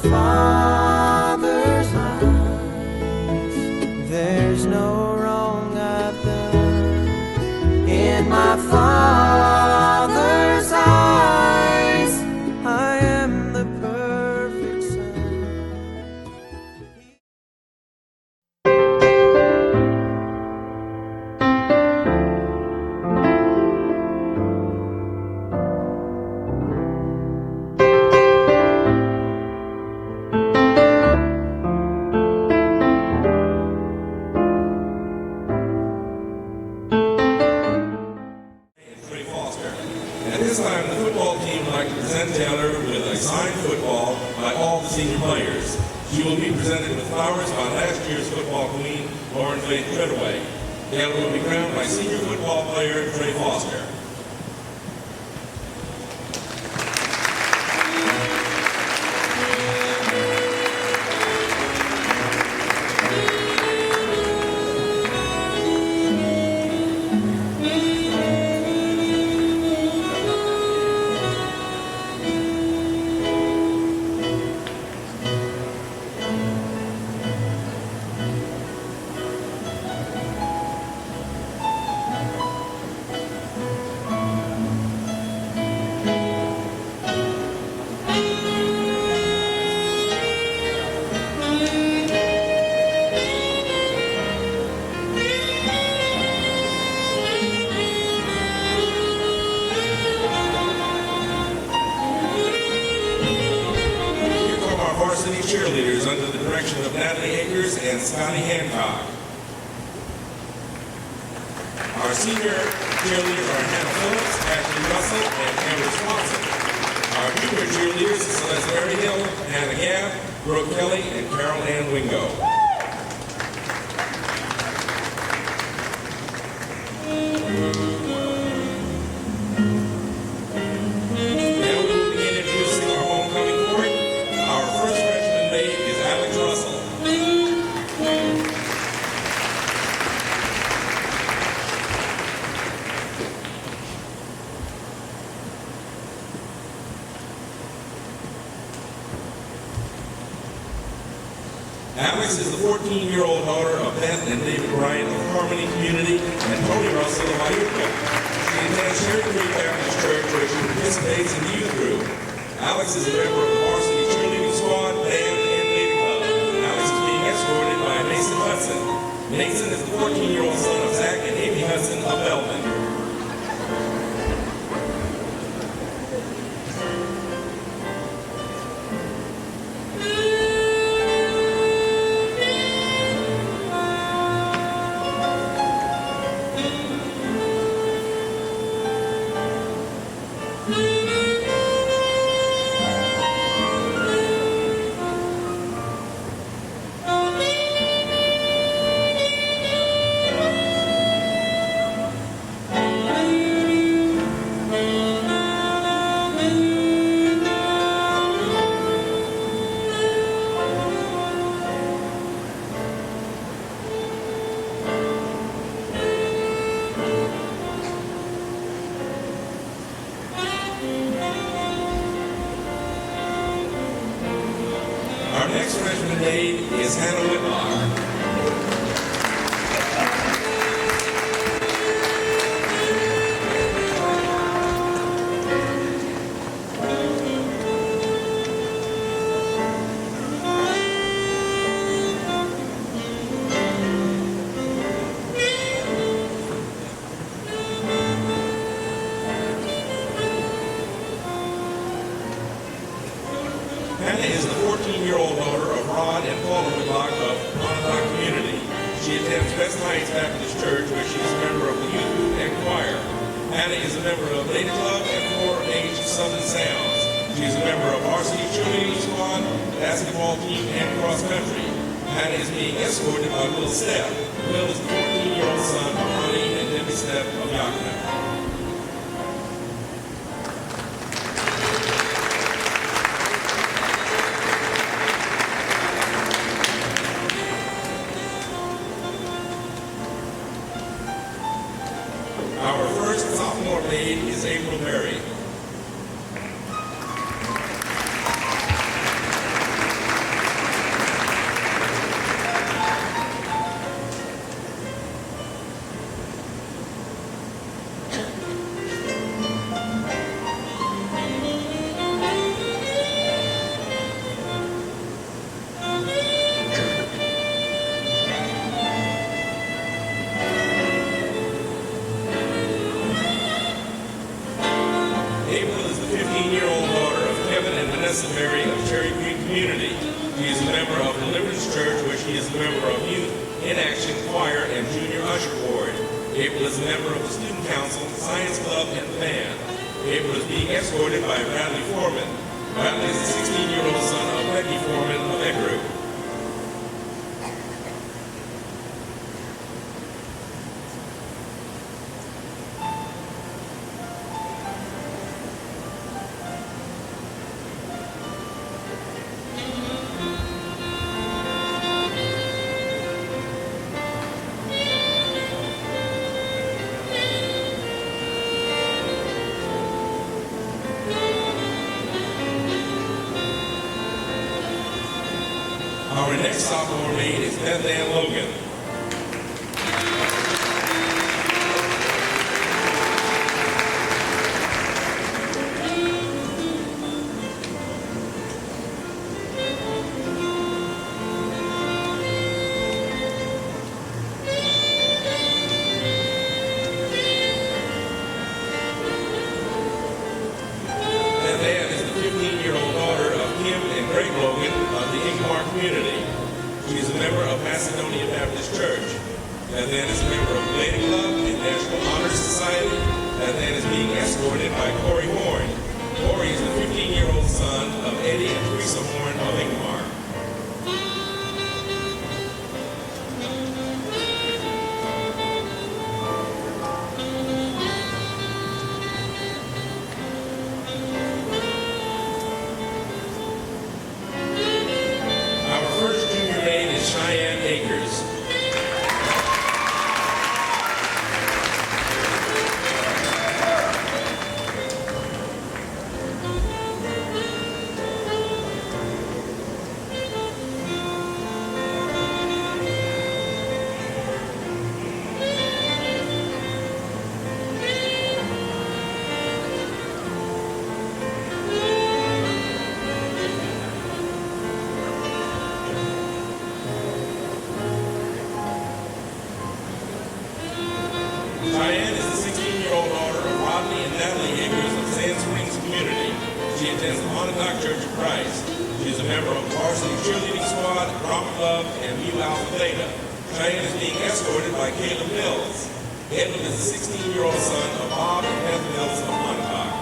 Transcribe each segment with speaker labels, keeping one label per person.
Speaker 1: Father's eyes. There's no wrong I've done in my Father's eyes. I am the perfect son.
Speaker 2: At this time, the football team would like to present Taylor with a signed football by all the senior players. She will be presented with flowers by last year's football queen, Lauren Faith Treadaway. Taylor will be crowned by senior football player Trey Foster. Varsity cheerleaders under the direction of Natalie Akers and Scotty Hancock. Our senior cheerleaders are Hannah Phillips, Ashley Russell, and Amber Swanson. Our junior cheerleaders are Celeste Berryhill, Hannah Gabb, Brooke Kelly, and Carol Ann Wingo. Alex is the 14-year-old daughter of Beth and David Bryant of Harmony Community and Tony Russell of Iuka. She attends Cherry Creek Baptist Church where she participates in the youth group. Alex is a member of the varsity cheerleading squad, band, and baby club. Alex is being escorted by Mason Hudson. Mason is the 14-year-old son of Zach and Amy Hudson of Belvin. Our next freshman maid is Hannah Whitlock. Hannah is the 14-year-old daughter of Rod and Paula Whitlock of Pontotoc Community. She attends Best Heights Baptist Church where she is a member of the youth group and choir. Hannah is a member of Lady Club and 4-H Southern Sounds. She is a member of varsity cheerleading squad, basketball team, and cross country. Hannah is being escorted by Will Stepp. Will is the 14-year-old son of Ronnie and Debbie Stepp of Yakima. Our first sophomore maid is April Berry. Madison Mary of Cherry Creek Community. She is a member of Deliverance Church, where she is a member of Youth in Action Choir and Junior Usher Board. April is a member of the Student Council, Science Club, and the band. April is being escorted by Bradley Foreman. Bradley is the 16-year-old son of Becky Foreman of Ecru. Our next sophomore maid is Beth Ann Logan. Beth Ann is the 15-year-old daughter of Kim and Greg Logan of the Ingmar community. She is a member of Macedonia Baptist Church. Beth Ann is a member of the Lady Club and National Honor Society. Beth Ann is being escorted by Corey Horn. Corey is the 15-year-old son of Eddie and Teresa Horn of Ingmar. Cheyenne Acres. Cheyenne is the 16-year-old daughter of Rodney and Natalie Acres of Sand Springs Community. She attends the Pontotoc Church of Christ. She is a member of the varsity cheerleading squad, drama club, and Mu Alpha Theta. Cheyenne is being escorted by Caleb Mills. Caleb is the 16-year-old son of Bob and Beth Mills of Pontotoc.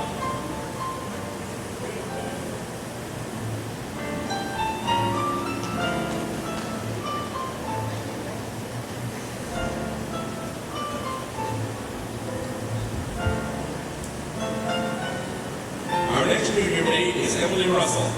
Speaker 2: Our next junior maid is Emily Russell.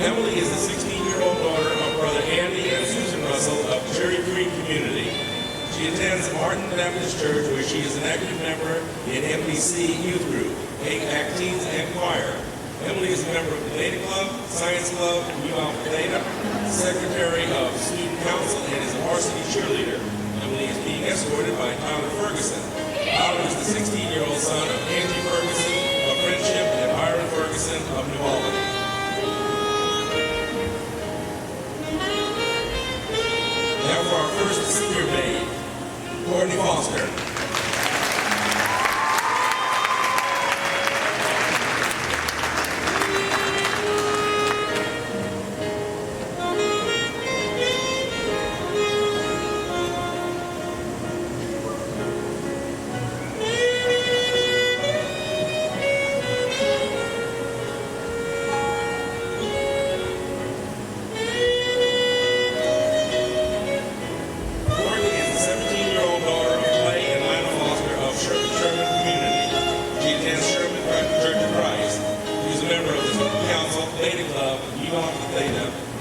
Speaker 2: Emily is the 16-year-old daughter of Brother Andy and Susan Russell of Cherry Creek Community. She attends Martin Baptist Church, where she is an active member in MBC Youth Group, ACT Teens, and Choir. Emily is a member of the Lady Club, Science Club, Mu Alpha Theta, Secretary of Student Council, and is a varsity cheerleader. Emily is being escorted by Tyler Ferguson. Tyler is the 16-year-old son of Angie Ferguson of Friendship and Byron Ferguson of New Albany. Now for our first senior maid, Courtney Foster.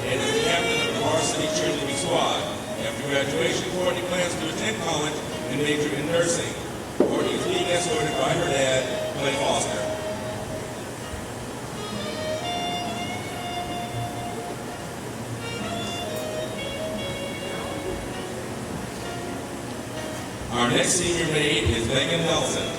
Speaker 2: And is the captain of the varsity cheerleading squad. After graduation, Courtney plans to attend college and major in nursing. Courtney is being escorted by her dad, Clay Foster. Our next senior maid is Megan Nelson.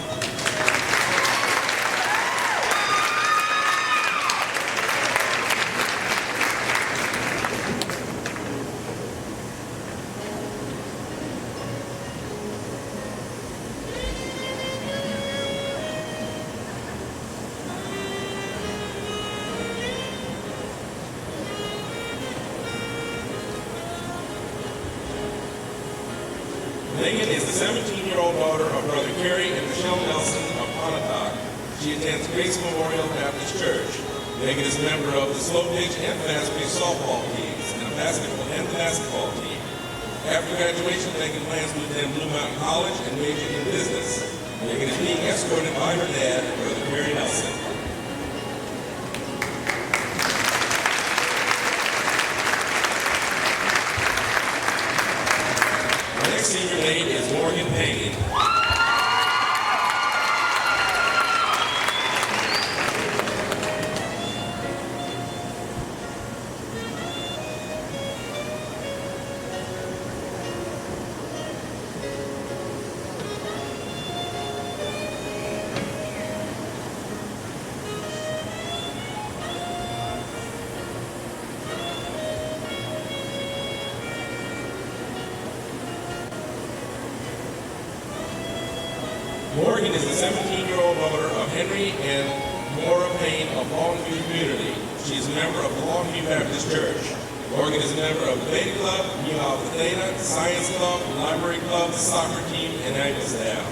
Speaker 2: Megan is the 17-year-old daughter of Brother Kerry and Michelle Nelson of Pontotoc. She attends Grace Memorial Baptist Church. Megan is a member of the slow pitch and fast pitch softball teams and the basketball team. After graduation, Megan plans to attend Blue Mountain College and major in business. Megan is being escorted by her dad, Brother Kerry Nelson. Senior maid is Morgan Payne. Morgan is the 17-year-old daughter of Henry and Maura Payne of Longview Community. She is a member of the Longview Baptist Church. Morgan is a member of the Beta Club, Mu Alpha Theta, Science Club, Library Club, the soccer team, and annual staff.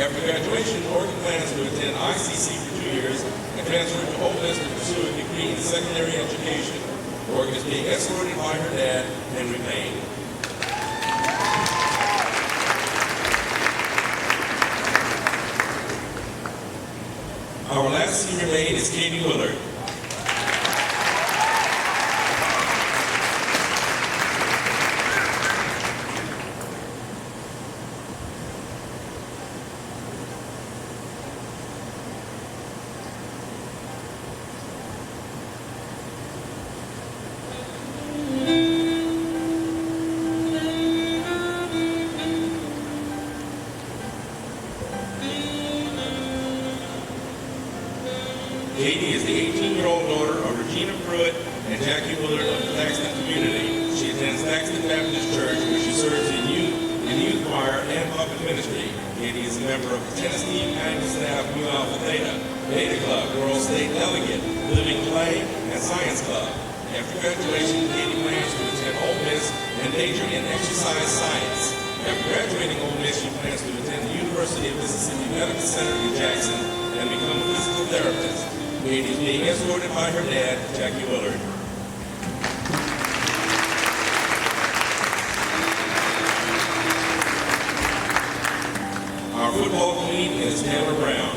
Speaker 2: After graduation, Morgan plans to attend ICC for 2 years and transfer to Ole Miss to pursue a degree in secondary education. Morgan is being escorted by her dad, Henry Payne. Our last senior maid is Katie Willard. Katie is the 18-year-old daughter of Regina Pruitt and Jackie Willard of the Thaxton community. She attends Thaxton Baptist Church, where she serves in youth choir and puppet ministry. Katie is a member of the Tennessee annual staff, Mu Alpha Theta, Beta Club, World State Delegate, Living Play, and Science Club. After graduation, Katie plans to attend Ole Miss and major in exercise science. After graduating Ole Miss, she plans to attend the University of Mississippi Medical Center in Jackson and become a physical therapist. Katie is being escorted by her dad, Jackie Willard. Our football queen is Taylor Brown.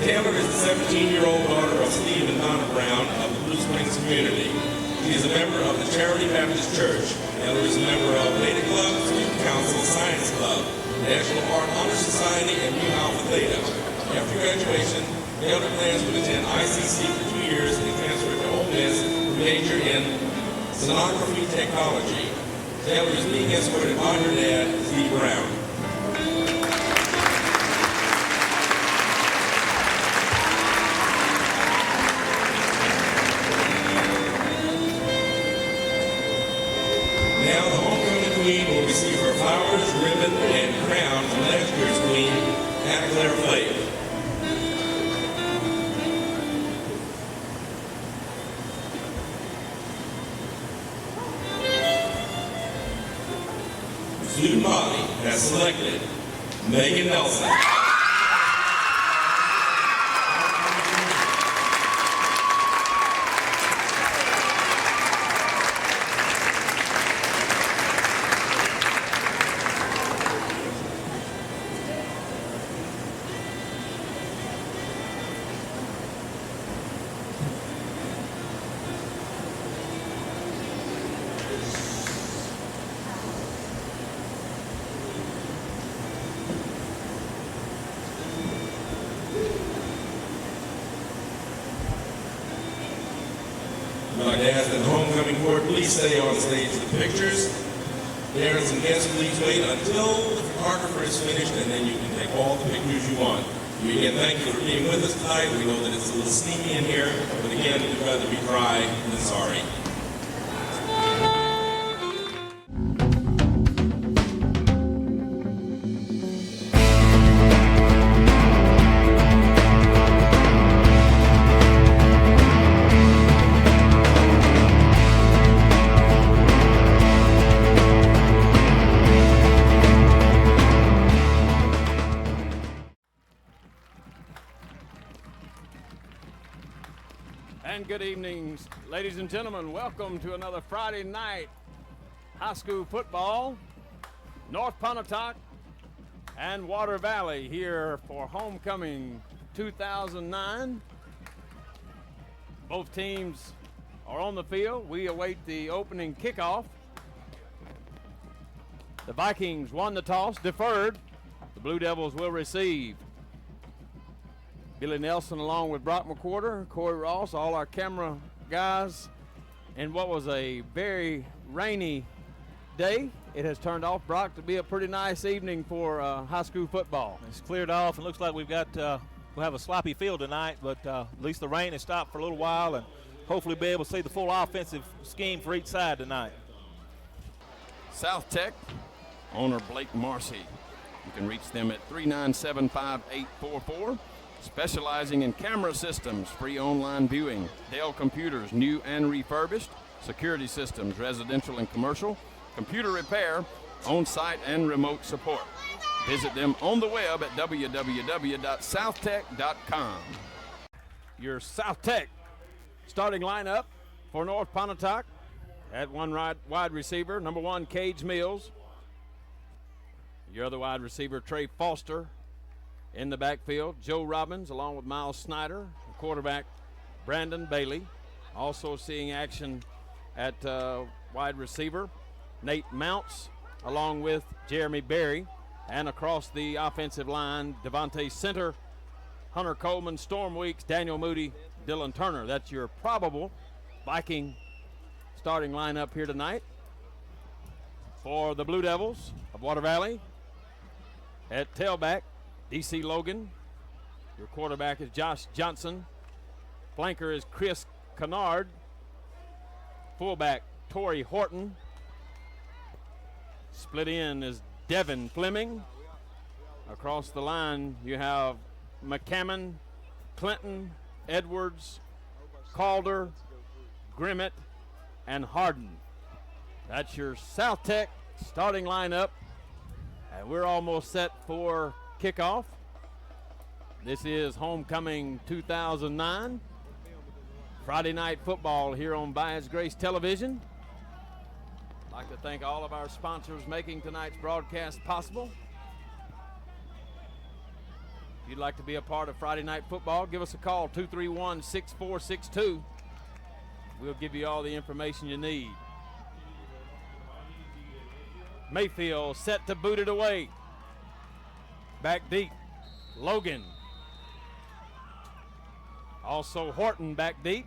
Speaker 2: Taylor is the 17-year-old daughter of Steve and Donna Brown of the Blue Springs community. She is a member of the Charity Baptist Church. Taylor is a member of Beta Club, Student Council, Science Club, National Art Honor Society, and Mu Alpha Theta. After graduation, Taylor plans to attend ICC for 2 years and transfer to Ole Miss to major in sonography technology. Taylor is being escorted by her dad, Steve Brown. Now the homecoming queen will receive her flowers, ribbon, and crown from last year's queen, Anna Claire Flake. Student body has selected Megan Nelson. I'd ask that the homecoming court please stay on stage for the pictures. There are some guests, please wait until the photographer is finished, and then you can take all the pictures you want. We again thank you for being with us tonight. We know that it's a little steamy in here, but again, we'd rather be dry than sorry.
Speaker 3: And good evening, ladies and gentlemen. Welcome to another Friday night high school football. North Pontotoc and Water Valley here for homecoming 2009. Both teams are on the field. We await the opening kickoff. The Vikings won the toss, deferred. The Blue Devils will receive. Billy Nelson along with Brock McWhorter, Corey Ross, all our camera guys. And what was a very rainy day, it has turned off, Brock, to be a pretty nice evening for high school football.
Speaker 4: It's cleared off and looks like we'll have a sloppy field tonight, but at least the rain has stopped for a little while and hopefully be able to see the full offensive scheme for each side tonight.
Speaker 3: South Tech, owner Blake Marcy. You can reach them at 397-5844. Specializing in camera systems, free online viewing, Dell computers, new and refurbished, security systems, residential and commercial, computer repair, on-site and remote support. Visit them on the web at www.southtech.com. Your South Tech starting lineup for North Pontotoc at one wide receiver, number 1, Cage Mills. Your other wide receiver, Trey Foster. In the backfield, Joe Robbins along with Miles Snyder, quarterback Brandon Bailey. Also seeing action at wide receiver, Nate Mounts along with Jeremy Berry. And across the offensive line, Devontae Center, Hunter Coleman, Storm Weeks, Daniel Moody, Dylan Turner. That's your probable Viking starting lineup here tonight. For the Blue Devils of Water Valley, at tailback, D.C. Logan. Your quarterback is Josh Johnson. Flanker is Chris Kennard. Fullback, Torrey Horton. Split in is Devin Fleming. Across the line, you have McCammon, Clinton, Edwards, Calder, Grimmett, and Harden. That's your South Tech starting lineup. And we're almost set for kickoff. This is homecoming 2009. Friday night football here on By His Grace Television. I'd like to thank all of our sponsors making tonight's broadcast possible. If you'd like to be a part of Friday night football, give us a call, 231-6462. We'll give you all the information you need. Mayfield set to boot it away. Back deep, Logan. Also Horton back deep.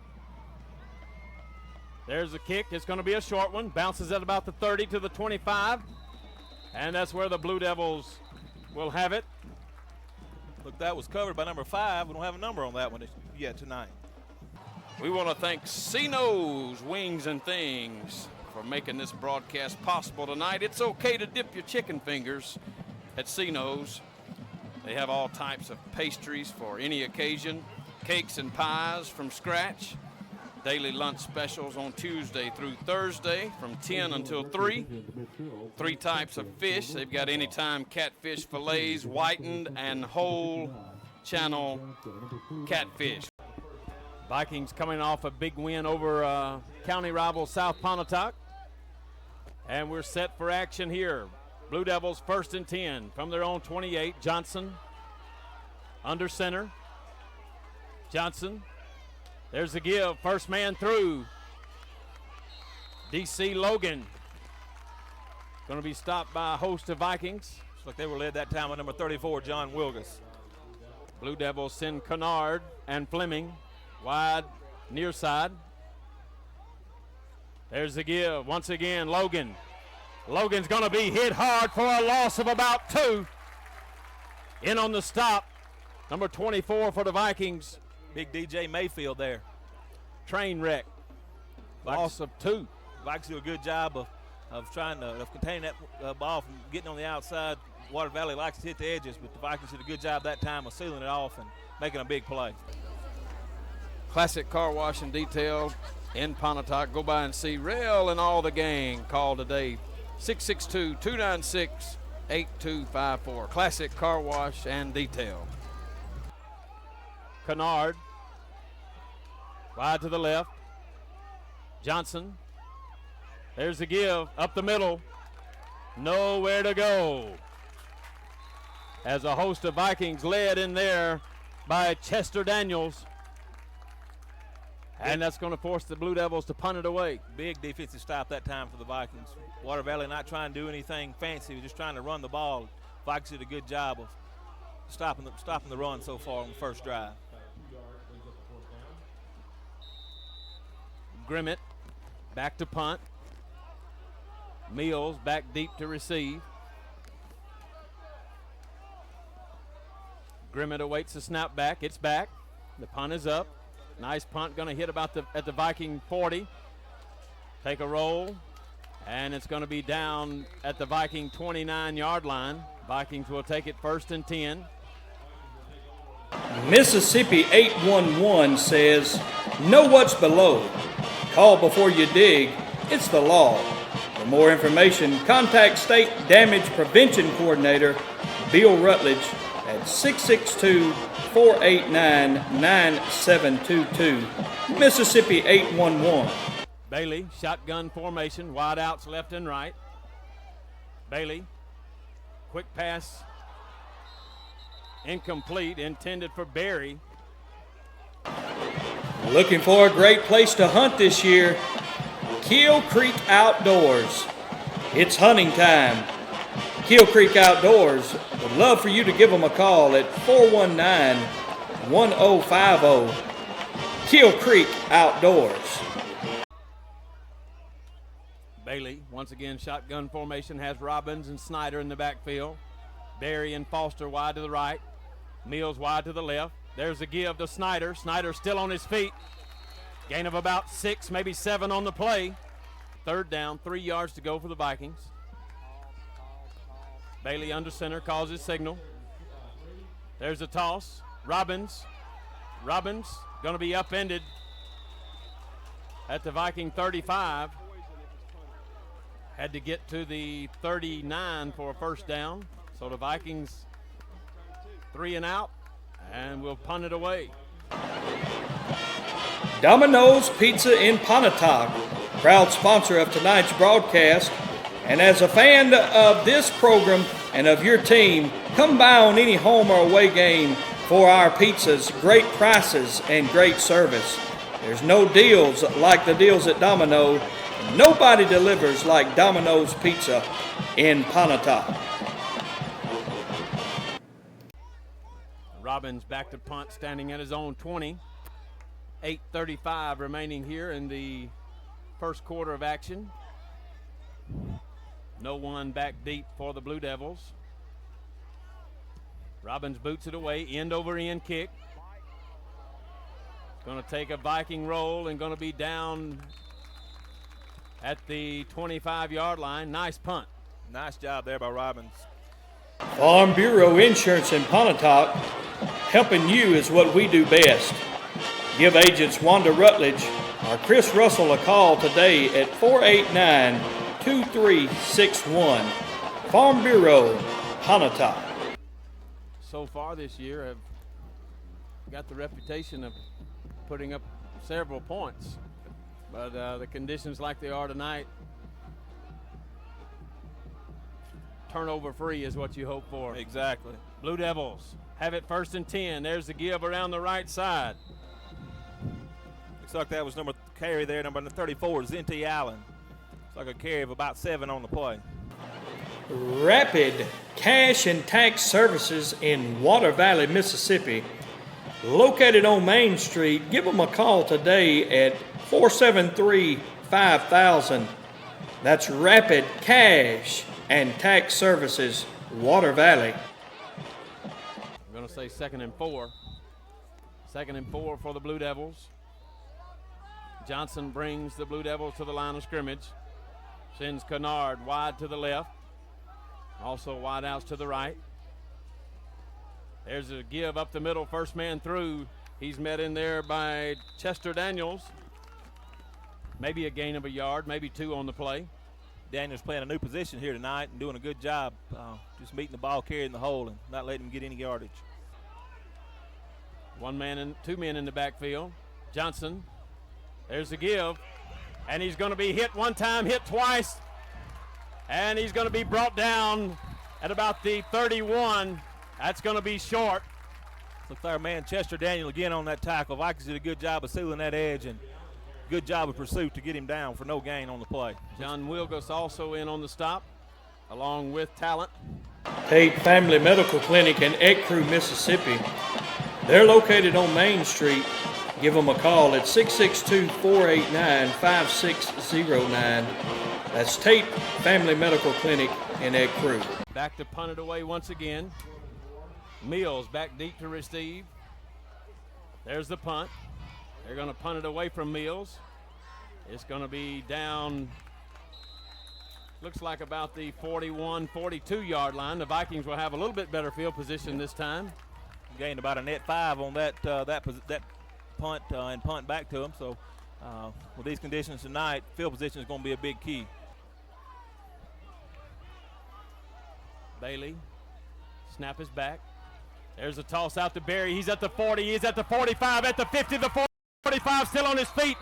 Speaker 3: There's a kick. It's going to be a short one. Bounces at about the 30 to the 25. And that's where the Blue Devils will have it.
Speaker 4: Look, that was covered by number 5. We don't have a number on that one yet tonight.
Speaker 3: We want to thank Cino's Wings and Things for making this broadcast possible tonight. It's okay to dip your chicken fingers at Cino's. They have all types of pastries for any occasion, cakes and pies from scratch, daily lunch specials on Tuesday through Thursday from 10 until 3. 3 types of fish. They've got anytime catfish fillets, whitened and whole channel catfish. Vikings coming off a big win over county rival South Pontotoc. And we're set for action here. Blue Devils 1st and 10 from their own 28. Johnson under center. Johnson. There's the give. First man through. D.C. Logan. Going to be stopped by a host of Vikings.
Speaker 4: Looks like they were led that time by number 34, John Wilgus.
Speaker 3: Blue Devils send Kennard and Fleming wide near side. There's the give. Once again, Logan. Logan's going to be hit hard for a loss of about 2. In on the stop, number 24 for the Vikings.
Speaker 4: Big DJ Mayfield there.
Speaker 3: Train wreck. Loss of 2.
Speaker 4: Vikings do a good job of trying to containing that ball from getting on the outside. Water Valley likes to hit the edges, but the Vikings did a good job that time of sealing it off and making a big play.
Speaker 3: Classic Car Wash and Detail in Pontotoc. Go by and see Rail and all the gang. Call today, 662-296-8254. Classic Car Wash and Detail. Kennard. Wide to the left. Johnson. There's the give. Up the middle. Nowhere to go. As a host of Vikings led in there by Chester Daniels. And that's going to force the Blue Devils to punt it away. Big defensive stop that time for the Vikings. Water Valley not trying to do anything fancy, just trying to run the ball. Vikings did a good job of stopping the run so far on the first drive. Grimmett back to punt. Mills back deep to receive. Grimmett awaits the snap back. It's back. The punt is up. Nice punt, going to hit about at the Viking 40. Take a roll, and it's going to be down at the Viking 29-yard line. Vikings will take it 1st and 10.
Speaker 5: Mississippi 811 says, know what's below. Call before you dig. It's the law. For more information, contact State Damage Prevention Coordinator Bill Rutledge at 662-489-9722. Mississippi 811.
Speaker 3: Bailey, shotgun formation, wide outs left and right. Bailey, quick pass, incomplete, intended for Berry.
Speaker 5: Looking for a great place to hunt this year? Keel Creek Outdoors. It's hunting time. Keel Creek Outdoors would love for you to give them a call at 419-1050. Keel Creek Outdoors.
Speaker 3: Bailey, once again, shotgun formation, has Robbins and Snyder in the backfield. Berry and Foster wide to the right. Mills wide to the left. There's a give to Snyder. Snyder still on his feet. Gain of about 6, maybe 7 on the play. 3rd down, 3 yards to go for the Vikings. Bailey under center, calls his signal. There's a toss. Robbins going to be upended at the Viking 35. Had to get to the 39 for a 1st down. So the Vikings 3 and out, and we'll punt it away.
Speaker 5: Domino's Pizza in Pontotoc, proud sponsor of tonight's broadcast. And as a fan of this program and of your team, come by on any home or away game for our pizzas, great prices and great service. There's no deals like the deals at Domino. Nobody delivers like Domino's Pizza in Pontotoc.
Speaker 3: Robbins back to punt, standing at his own 20. 8:35 remaining here in the first quarter of action. No one back deep for the Blue Devils. Robbins boots it away, end over end kick. Going to take a Viking roll and going to be down at the 25-yard line. Nice punt.
Speaker 4: Nice job there by Robbins.
Speaker 5: Farm Bureau Insurance in Pontotoc, helping you is what we do best. Give agents Wanda Rutledge or Chris Russell a call today at 489-2361. Farm Bureau, Pontotoc.
Speaker 3: So far this year have got the reputation of putting up several points. But the conditions like they are tonight, turnover free is what you hope for.
Speaker 4: Exactly.
Speaker 3: Blue Devils have it 1st and 10. There's the give around the right side.
Speaker 4: Looks like that was number 34, Zinty Allen. It's like a carry of about 7 on the play.
Speaker 5: Rapid Cash and Tax Services in Water Valley, Mississippi. Located on Main Street, give them a call today at $5,000. That's Rapid Cash and Tax Services, Water Valley.
Speaker 3: I'm going to say 2nd and 4. 2nd and 4 for the Blue Devils. Johnson brings the Blue Devils to the line of scrimmage. Sends Kennard wide to the left. Also wide outs to the right. There's a give up the middle, first man through. He's met in there by Chester Daniels. Maybe a gain of a yard, maybe 2 on the play.
Speaker 4: Daniels playing a new position here tonight and doing a good job just meeting the ball, carrying the hole, and not letting him get any yardage.
Speaker 3: 2 men in the backfield. Johnson, there's the give, and he's going to be hit one time, hit twice, and he's going to be brought down at about the 31. That's going to be short.
Speaker 4: Looks like our man Chester Daniel again on that tackle. Vikings did a good job of sealing that edge and good job of pursuit to get him down for no gain on the play.
Speaker 3: John Wilgus also in on the stop, along with Talent.
Speaker 5: Tate Family Medical Clinic in Ecru, Mississippi. They're located on Main Street. Give them a call at 662-489-5609. That's Tate Family Medical Clinic in Ecru.
Speaker 3: Back to punt it away once again. Mills back deep to receive. There's the punt. They're going to punt it away from Mills. It's going to be down, looks like about the 41, 42-yard line. The Vikings will have a little bit better field position this time.
Speaker 4: Gained about a net 5 on that punt and punt back to him. So with these conditions tonight, field position is going to be a big key.
Speaker 3: Bailey, snap is back. There's a toss out to Berry. He's at the 40, he's at the 45, at the 50, the 45, still on his feet.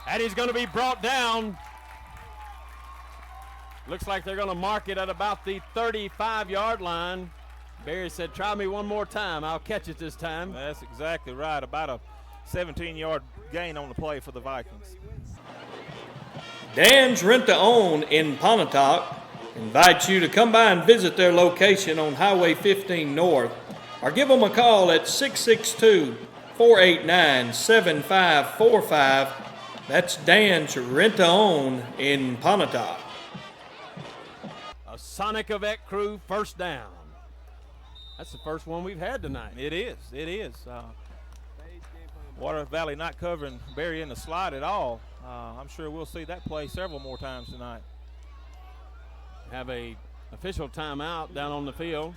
Speaker 3: And he's going to be brought down. Looks like they're going to mark it at about the 35-yard line. Berry said, try me one more time. I'll catch it this time.
Speaker 4: That's exactly right. About a 17-yard gain on the play for the Vikings.
Speaker 5: Dan's Rent-to-Own in Pontotoc invites you to come by and visit their location on Highway 15 North, or give them a call at 662-489-7545. That's Dan's Rent-to-Own in Pontotoc.
Speaker 3: A Sonic Avec crew first down. That's the first one we've had tonight.
Speaker 4: It is. Water Valley not covering Berry in the slot at all. I'm sure we'll see that play several more times tonight.
Speaker 3: Have a official timeout down on the field.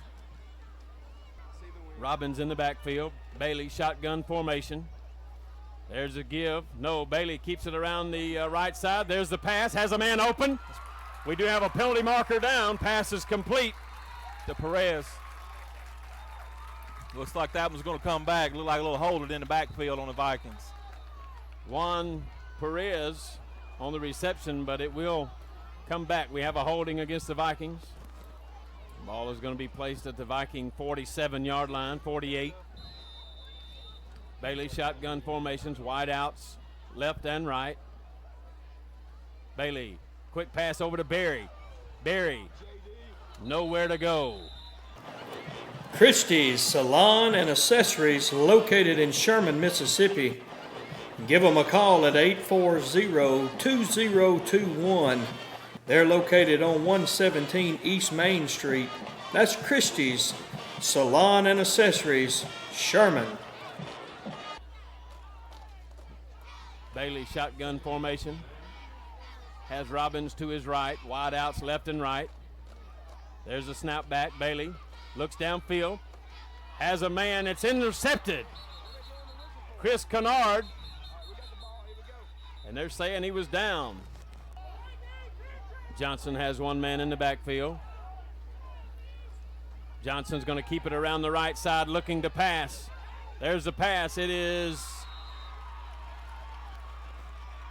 Speaker 3: Robbins in the backfield. Bailey shotgun formation. There's a give. No, Bailey keeps it around the right side. There's the pass. Has a man open. We do have a penalty marker down. Pass is complete
Speaker 4: to Perez. Looks like that one's going to come back. Look like a little holder in the backfield on the Vikings.
Speaker 3: Juan Perez on the reception, but it will come back. We have a holding against the Vikings. Ball is going to be placed at the Viking 47-yard line, 48. Bailey shotgun formations, wide outs, left and right. Bailey, quick pass over to Berry. Berry, nowhere to go.
Speaker 5: Christie's Salon and Accessories, located in Sherman, Mississippi. Give them a call at 840-2021. They're located on 117 East Main Street. That's Christie's Salon and Accessories, Sherman.
Speaker 3: Bailey shotgun formation. Has Robbins to his right, wide outs left and right. There's a snap back. Bailey looks downfield, has a man. It's intercepted. Chris Kennard. And they're saying he was down. Johnson has one man in the backfield. Johnson's going to keep it around the right side, looking to pass. There's the pass. It is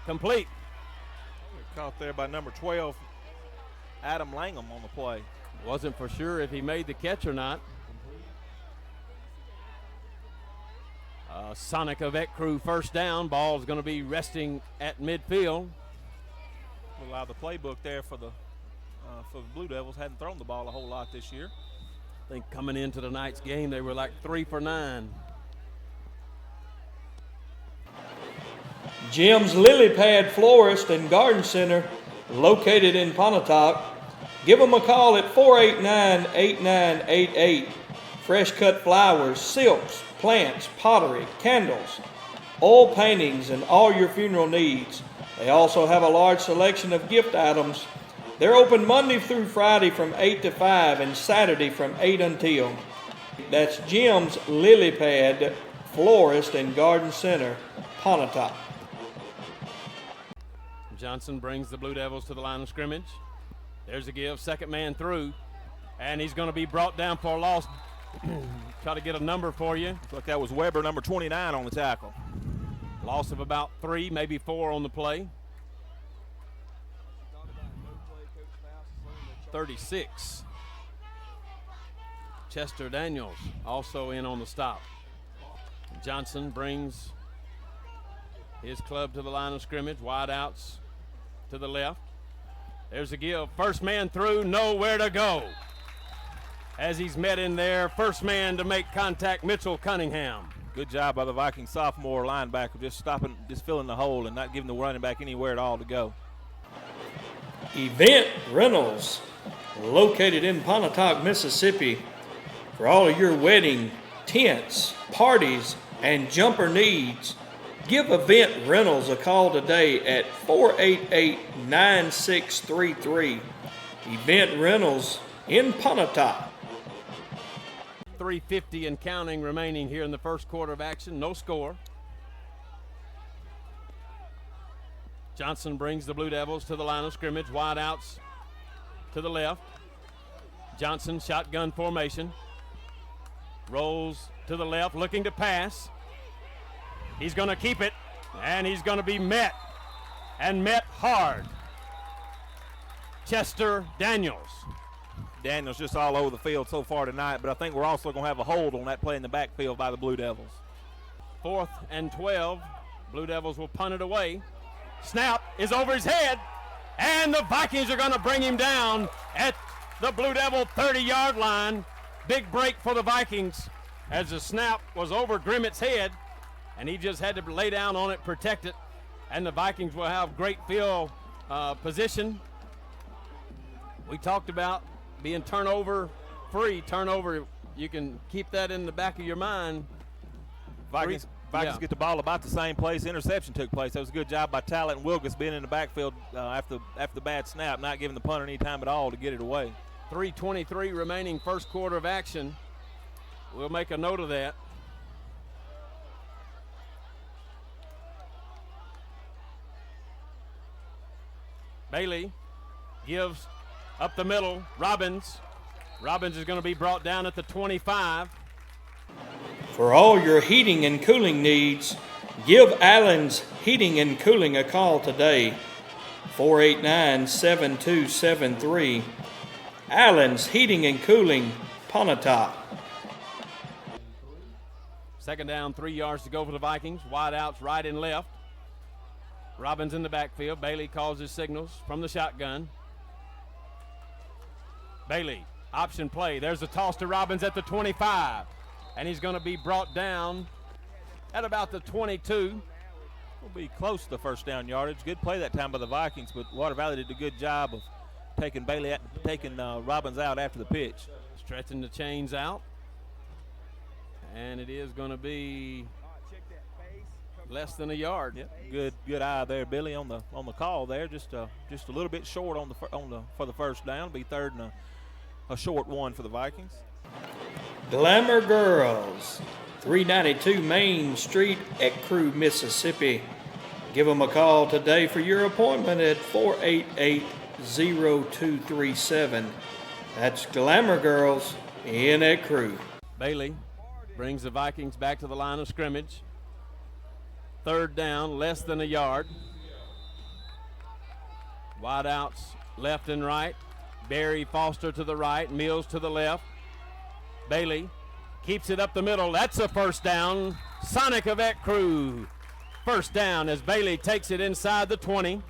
Speaker 3: complete.
Speaker 4: Caught there by number 12, Adam Langham on the play.
Speaker 3: Wasn't for sure if he made the catch or not. Sonic Avec crew first down. Ball's going to be resting at midfield.
Speaker 4: Well, out of the playbook there for the Blue Devils. Hadn't thrown the ball a whole lot this year.
Speaker 3: I think coming into tonight's game, they were like 3 for 9.
Speaker 5: Jim's Lily Pad Florist and Garden Center, located in Pontotoc. Give them a call at 489-8988. Fresh cut flowers, silks, plants, pottery, candles, oil paintings, and all your funeral needs. They also have a large selection of gift items. They're open Monday through Friday from 8 to 5 and Saturday from 8 until. That's Jim's Lily Pad Florist and Garden Center, Pontotoc.
Speaker 3: Johnson brings the Blue Devils to the line of scrimmage. There's a give, second man through, and he's going to be brought down for a loss. Try to get a number for you.
Speaker 4: Looks like that was Weber, number 29, on the tackle.
Speaker 3: Loss of about 3, maybe 4 on the play. 36. Chester Daniels also in on the stop. Johnson brings his club to the line of scrimmage. Wide outs to the left. There's a give. First man through, nowhere to go. As he's met in there, first man to make contact, Mitchell Cunningham.
Speaker 4: Good job by the Viking sophomore linebacker, just filling the hole and not giving the running back anywhere at all to go.
Speaker 5: Event Rentals, located in Pontotoc, Mississippi. For all of your wedding, tents, parties, and jumper needs, give Event Rentals a call today at 488-9633. Event Rentals in Pontotoc.
Speaker 3: 3:50 and counting remaining here in the first quarter of action. No score. Johnson brings the Blue Devils to the line of scrimmage. Wide outs to the left. Johnson, shotgun formation. Rolls to the left, looking to pass. He's going to keep it, and he's going to be met, and met hard. Chester Daniels.
Speaker 4: Daniels just all over the field so far tonight, but I think we're also going to have a hold on that play in the backfield by the Blue Devils.
Speaker 3: 4th and 12. Blue Devils will punt it away. Snap is over his head, and the Vikings are going to bring him down at the Blue Devil 30-yard line. Big break for the Vikings as the snap was over Grimmett's head, and he just had to lay down on it, protect it, and the Vikings will have great field position. We talked about being turnover-free. Turnover, you can keep that in the back of your mind.
Speaker 4: Vikings get the ball about the same place. Interception took place. That was a good job by Talent and Wilgus being in the backfield after the bad snap, not giving the punter any time at all to get it away.
Speaker 3: 3:23 remaining first quarter of action. We'll make a note of that. Bailey gives up the middle. Robbins is going to be brought down at the 25.
Speaker 5: For all your heating and cooling needs, give Allen's Heating and Cooling a call today. 489-7273. Allen's Heating and Cooling, Pontotoc.
Speaker 3: Second down, 3 yards to go for the Vikings. Wide outs right and left. Robbins in the backfield. Bailey calls his signals from the shotgun. Bailey, option play. There's a toss to Robbins at the 25. And he's going to be brought down at about the 22.
Speaker 4: Will be close to the first down yardage. Good play that time by the Vikings, but Water Valley did a good job of taking Robbins out after the pitch.
Speaker 3: Stretching the chains out. And it is going to be less than a yard.
Speaker 4: Yep. Good eye there, Billy, on the call there. Just a little bit short for the first down. Be third and a short one for the Vikings.
Speaker 5: Glamour Girls, 392 Main Street, Ecru, Mississippi. Give them a call today for your appointment at 488-0237. That's Glamour Girls in Ecru.
Speaker 3: Bailey brings the Vikings back to the line of scrimmage. Third down, less than a yard. Wide outs left and right. Barry Foster to the right, Mills to the left. Bailey keeps it up the middle. That's a first down. Sonic of Ecru. First down as Bailey takes it inside the 20.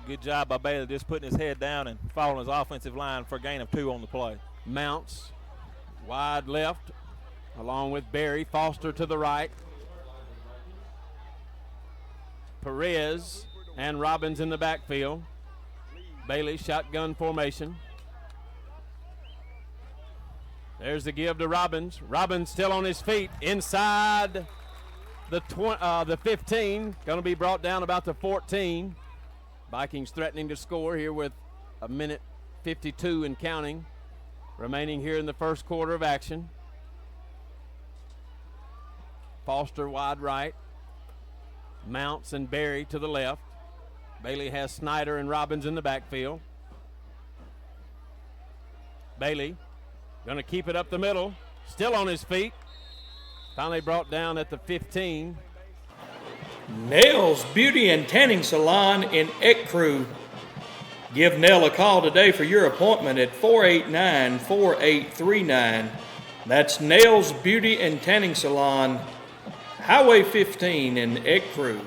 Speaker 4: Good job by Bailey just putting his head down and following his offensive line for a gain of 2 on the play.
Speaker 3: Mounts wide left along with Barry. Foster to the right. Perez and Robbins in the backfield. Bailey shotgun formation. There's the give to Robbins. Robbins still on his feet inside the 15. Going to be brought down about the 14. Vikings threatening to score here with a minute 52 and counting remaining here in the first quarter of action. Foster wide right. Mounts and Berry to the left. Bailey has Snyder and Robbins in the backfield. Bailey going to keep it up the middle. Still on his feet. Finally brought down at the 15.
Speaker 5: Nell's Beauty and Tanning Salon in Ecru. Give Nell a call today for your appointment at 489-4839. That's Nell's Beauty and Tanning Salon, Highway 15 in Ecru.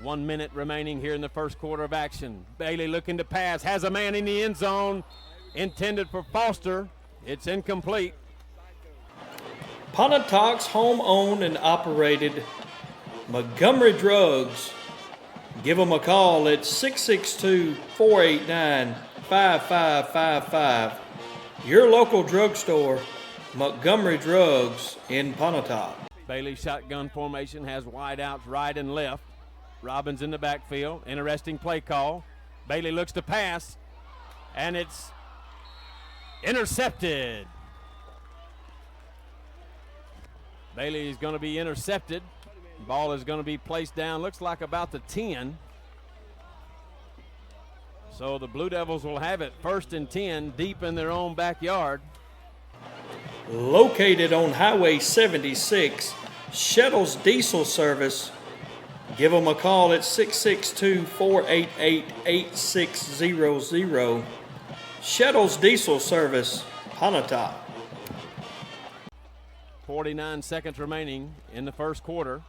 Speaker 3: One minute remaining here in the first quarter of action. Bailey looking to pass, has a man in the end zone, intended for Foster. It's incomplete.
Speaker 5: Pontotoc's home-owned and operated Montgomery Drugs. Give them a call at 662-489-5555. Your local drugstore, Montgomery Drugs in Pontotoc.
Speaker 3: Bailey shotgun formation has wide outs right and left. Robbins in the backfield. Interesting play call. Bailey looks to pass, and it's intercepted. Bailey is going to be intercepted. Ball is going to be placed down, looks like about the 10. So the Blue Devils will have it 1st and 10 deep in their own backyard.
Speaker 5: Located on Highway 76, Shettles Diesel Service. Give them a call at 662-488-8600. Shettles Diesel Service, Pontotoc.
Speaker 3: 49 seconds remaining in the first quarter.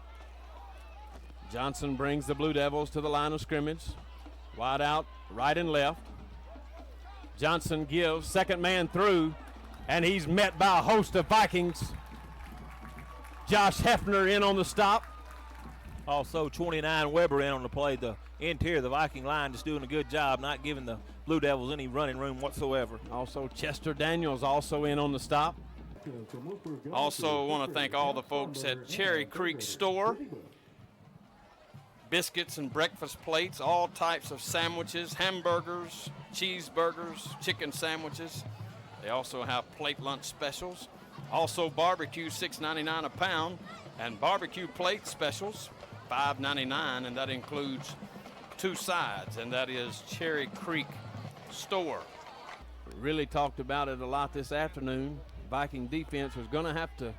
Speaker 3: Johnson brings the Blue Devils to the line of scrimmage. Wide out, right and left. Johnson gives, second man through, and he's met by a host of Vikings. Josh Hefner in on the stop.
Speaker 4: Also 29 Weber in on the play. The interior of the Viking line just doing a good job, not giving the Blue Devils any running room whatsoever.
Speaker 3: Also Chester Daniels also in on the stop. Also want to thank all the folks at Cherry Creek Store. Biscuits and breakfast plates, all types of sandwiches, hamburgers, cheeseburgers, chicken sandwiches. They also have plate lunch specials. Also barbecue, $6.99 a pound, and barbecue plate specials, $5.99, and that includes 2 sides, and that is Cherry Creek Store. We really talked about it a lot this afternoon. Viking defense was going to have to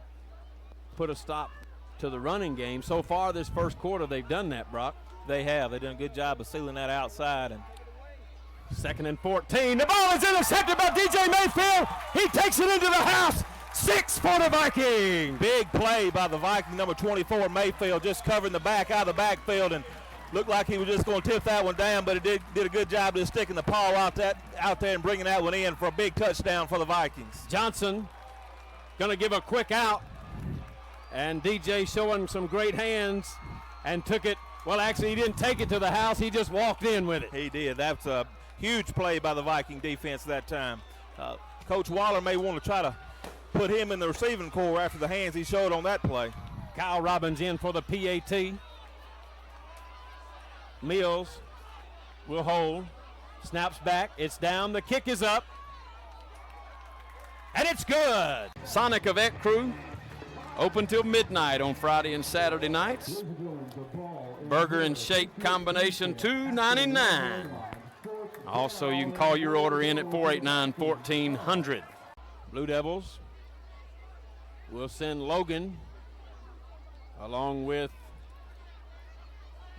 Speaker 3: put a stop to the running game. So far this first quarter, they've done that, Brock.
Speaker 4: They have. They've done a good job of sealing that outside. And
Speaker 3: 2nd and 14. The ball is intercepted by DJ Mayfield. He takes it into the house. 6 for the Vikings.
Speaker 4: Big play by the Viking, number 24, Mayfield, just covering the back out of the backfield, and looked like he was just going to tip that one down, but he did a good job of sticking the paw out there and bringing that one in for a big touchdown for the Vikings.
Speaker 3: Johnson going to give a quick out, and DJ showing some great hands and took it. Well, actually, he didn't take it to the house. He just walked in with it.
Speaker 4: He did. That's a huge play by the Viking defense that time. Coach Waller may want to try to put him in the receiving corps after the hands he showed on that play.
Speaker 3: Kyle Robbins in for the PAT. Mills will hold. Snaps back. It's down. The kick is up. And it's good. Sonic of Ecru. Open till midnight on Friday and Saturday nights. Burger and shake combination $2.99. Also, you can call your order in at 489-1400. Blue Devils will send Logan along with,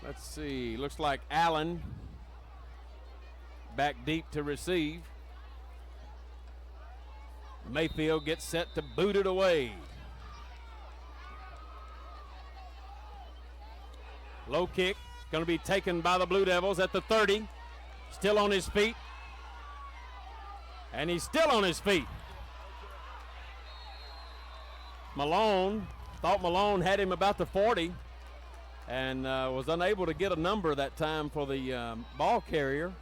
Speaker 3: let's see, looks like Allen back deep to receive. Mayfield gets set to boot it away. Low kick, going to be taken by the Blue Devils at the 30. Still on his feet. And he's still on his feet. Malone, thought Malone had him about the 40 and was unable to get a number that time for the ball carrier.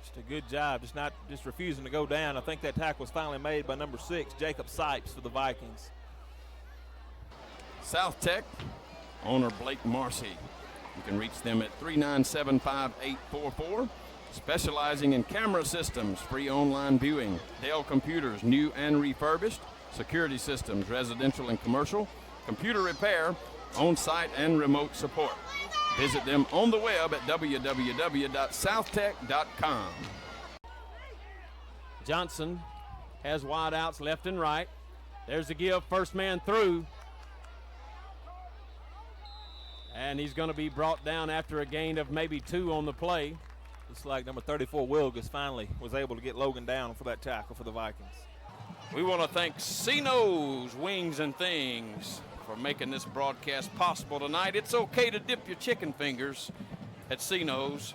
Speaker 4: Just a good job, just refusing to go down. I think that tackle was finally made by number 6, Jacob Sipes for the Vikings.
Speaker 3: South Tech, owner Blake Marcy. You can reach them at 397-5844. Specializing in camera systems, free online viewing, Dell computers, new and refurbished, security systems, residential and commercial, computer repair, on-site and remote support. Visit them on the web at www.southtech.com. Johnson has wideouts left and right. There's the give, first man through. And he's going to be brought down after a gain of maybe 2 on the play.
Speaker 4: Looks like number 34, Wilgus, finally was able to get Logan down for that tackle for the Vikings.
Speaker 3: We want to thank Cino's Wings and Things for making this broadcast possible tonight. It's okay to dip your chicken fingers at Cino's.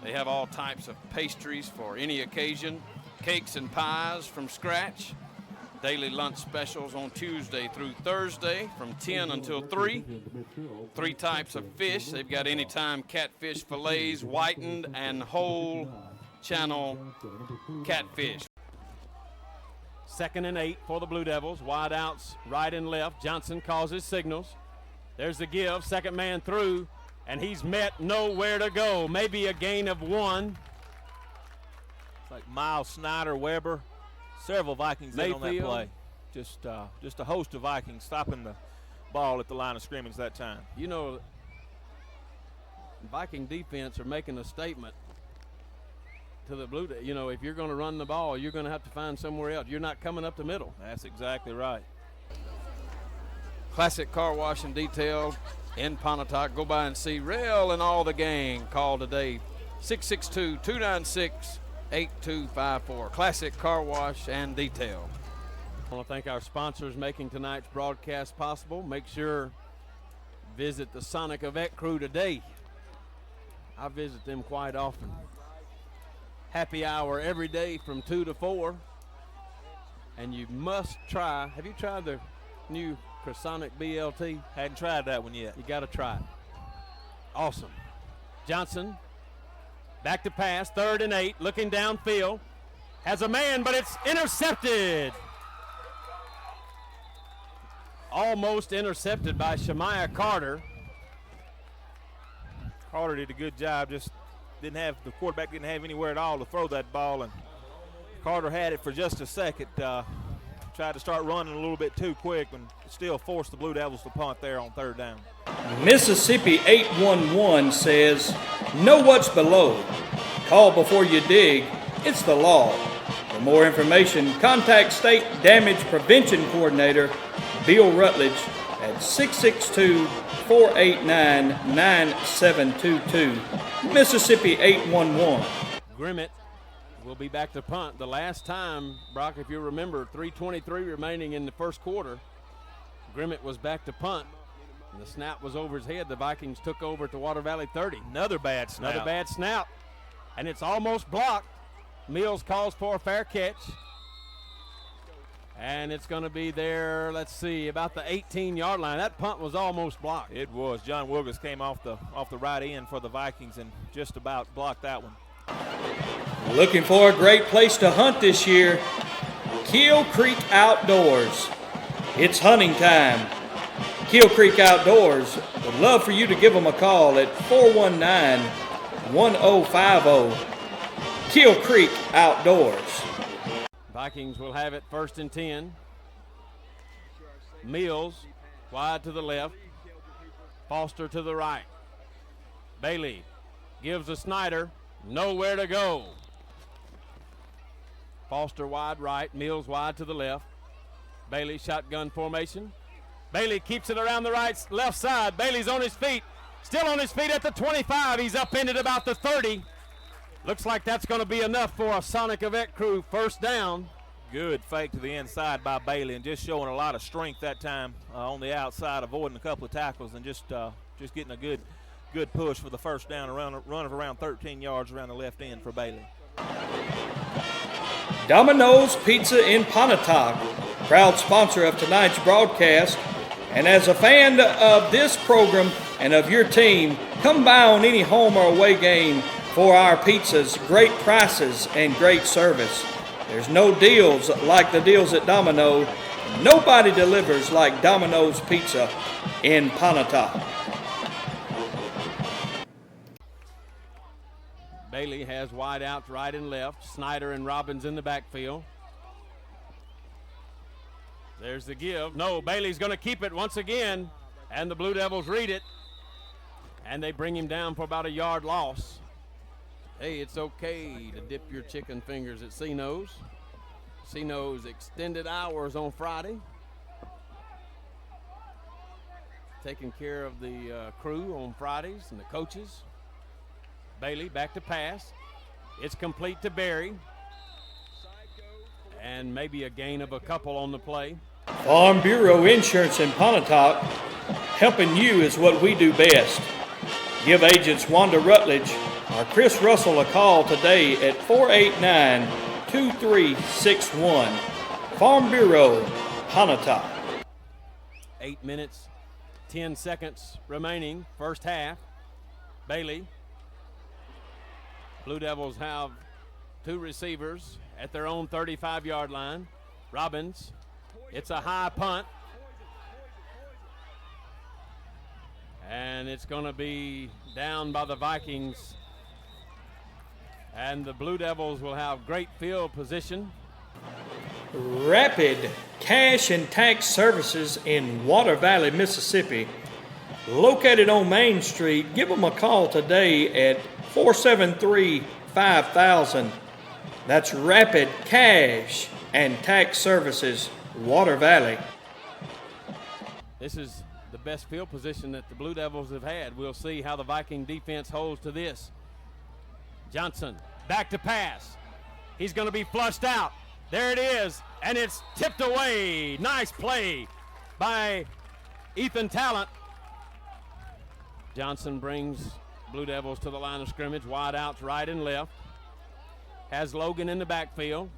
Speaker 3: They have all types of pastries for any occasion, cakes and pies from scratch. Daily lunch specials on Tuesday through Thursday from 10 until 3. 3 types of fish. They've got anytime catfish fillets, whitened and whole channel catfish. 2nd and 8 for the Blue Devils. Wide outs right and left. Johnson calls his signals. There's the give. Second man through, and he's met nowhere to go. Maybe a gain of 1.
Speaker 4: It's like Miles Snyder, Weber. Several Vikings in on that play. Just a host of Vikings stopping the ball at the line of scrimmage that time.
Speaker 3: You know, Viking defense are making a statement to the Blue Devils. You know, if you're going to run the ball, you're going to have to find somewhere else. You're not coming up the middle.
Speaker 4: That's exactly right.
Speaker 3: Classic Car Wash and Detail in Pontotoc. Go by and see Rail and all the gang. Call today, 662-296-8254. Classic Car Wash and Detail. I want to thank our sponsors making tonight's broadcast possible. Make sure visit the Sonic Avec crew today. I visit them quite often. Happy hour every day from 2 to 4. And you must try. Have you tried the new Cresonic BLT?
Speaker 4: Hadn't tried that one yet.
Speaker 3: You got to try it. Awesome. Johnson. Back to pass, 3rd and 8, looking downfield. Has a man, but it's intercepted. Almost intercepted by Shemaiah Carter.
Speaker 4: Carter did a good job, just the quarterback didn't have anywhere at all to throw that ball, and Carter had it for just a second. Tried to start running a little bit too quick and still forced the Blue Devils to punt there on 3rd down.
Speaker 5: Mississippi 811 says, know what's below. Call before you dig. It's the law. For more information, contact State Damage Prevention Coordinator Bill Rutledge at 662-489-9722. Mississippi 811.
Speaker 3: Grimmett will be back to punt. The last time, Brock, if you remember, 3:23 remaining in the first quarter, Grimmett was back to punt. And the snap was over his head. The Vikings took over at the Water Valley 30.
Speaker 4: Another bad snap.
Speaker 3: And it's almost blocked. Mills calls for a fair catch. And it's going to be there, let's see, about the 18-yard line. That punt was almost blocked.
Speaker 4: It was. John Wilgus came off the right end for the Vikings and just about blocked that one.
Speaker 5: Looking for a great place to hunt this year? Keel Creek Outdoors. It's hunting time. Keel Creek Outdoors would love for you to give them a call at 419-1050. Keel Creek Outdoors.
Speaker 3: Vikings will have it 1st and 10. Mills wide to the left. Foster to the right. Bailey gives a Snyder. Nowhere to go. Foster wide right. Mills wide to the left. Bailey shotgun formation. Bailey keeps it around the left side. Bailey's on his feet. Still on his feet at the 25. He's upended about the 30. Looks like that's going to be enough for a Sonic Avec crew 1st down.
Speaker 4: Good fake to the inside by Bailey and just showing a lot of strength that time on the outside, avoiding a couple of tackles and just getting a good push for the 1st down, run of around 13 yards around the left end for Bailey.
Speaker 5: Domino's Pizza in Pontotoc. proud sponsor of tonight's broadcast. And as a fan of this program and of your team, come by on any home or away game for our pizzas, great prices and great service. There's no deals like the deals at Domino. Nobody delivers like Domino's Pizza in Pontotoc.
Speaker 3: Bailey has wide outs right and left. Snyder and Robbins in the backfield. There's the give. No, Bailey's going to keep it once again, and the Blue Devils read it, and they bring him down for about a yard loss. Hey, it's okay to dip your chicken fingers at C-No's. C-No's extended hours on Friday. Taking care of the crew on Fridays and the coaches. Bailey back to pass. It's complete to Berry. And maybe a gain of a couple on the play.
Speaker 5: Farm Bureau Insurance in Pontotoc. Helping you is what we do best. Give agents Wanda Rutledge or Chris Russell a call today at 489-2361. Farm Bureau, Pontotoc.
Speaker 3: 8 minutes, 10 seconds remaining, first half. Bailey. Blue Devils have two receivers at their own 35-yard line. Robbins, it's a high punt. And it's going to be down by the Vikings. And the Blue Devils will have great field position.
Speaker 5: Rapid Cash and Tax Services in Water Valley, Mississippi. Located on Main Street, give them a call today at 473-5000. That's Rapid Cash and Tax Services, Water Valley.
Speaker 3: This is the best field position that the Blue Devils have had. We'll see how the Viking defense holds to this. Johnson, back to pass. He's going to be flushed out. There it is, and it's tipped away. Nice play by Ethan Talent. Johnson brings Blue Devils to the line of scrimmage, wide outs right and left. Has Logan in the backfield.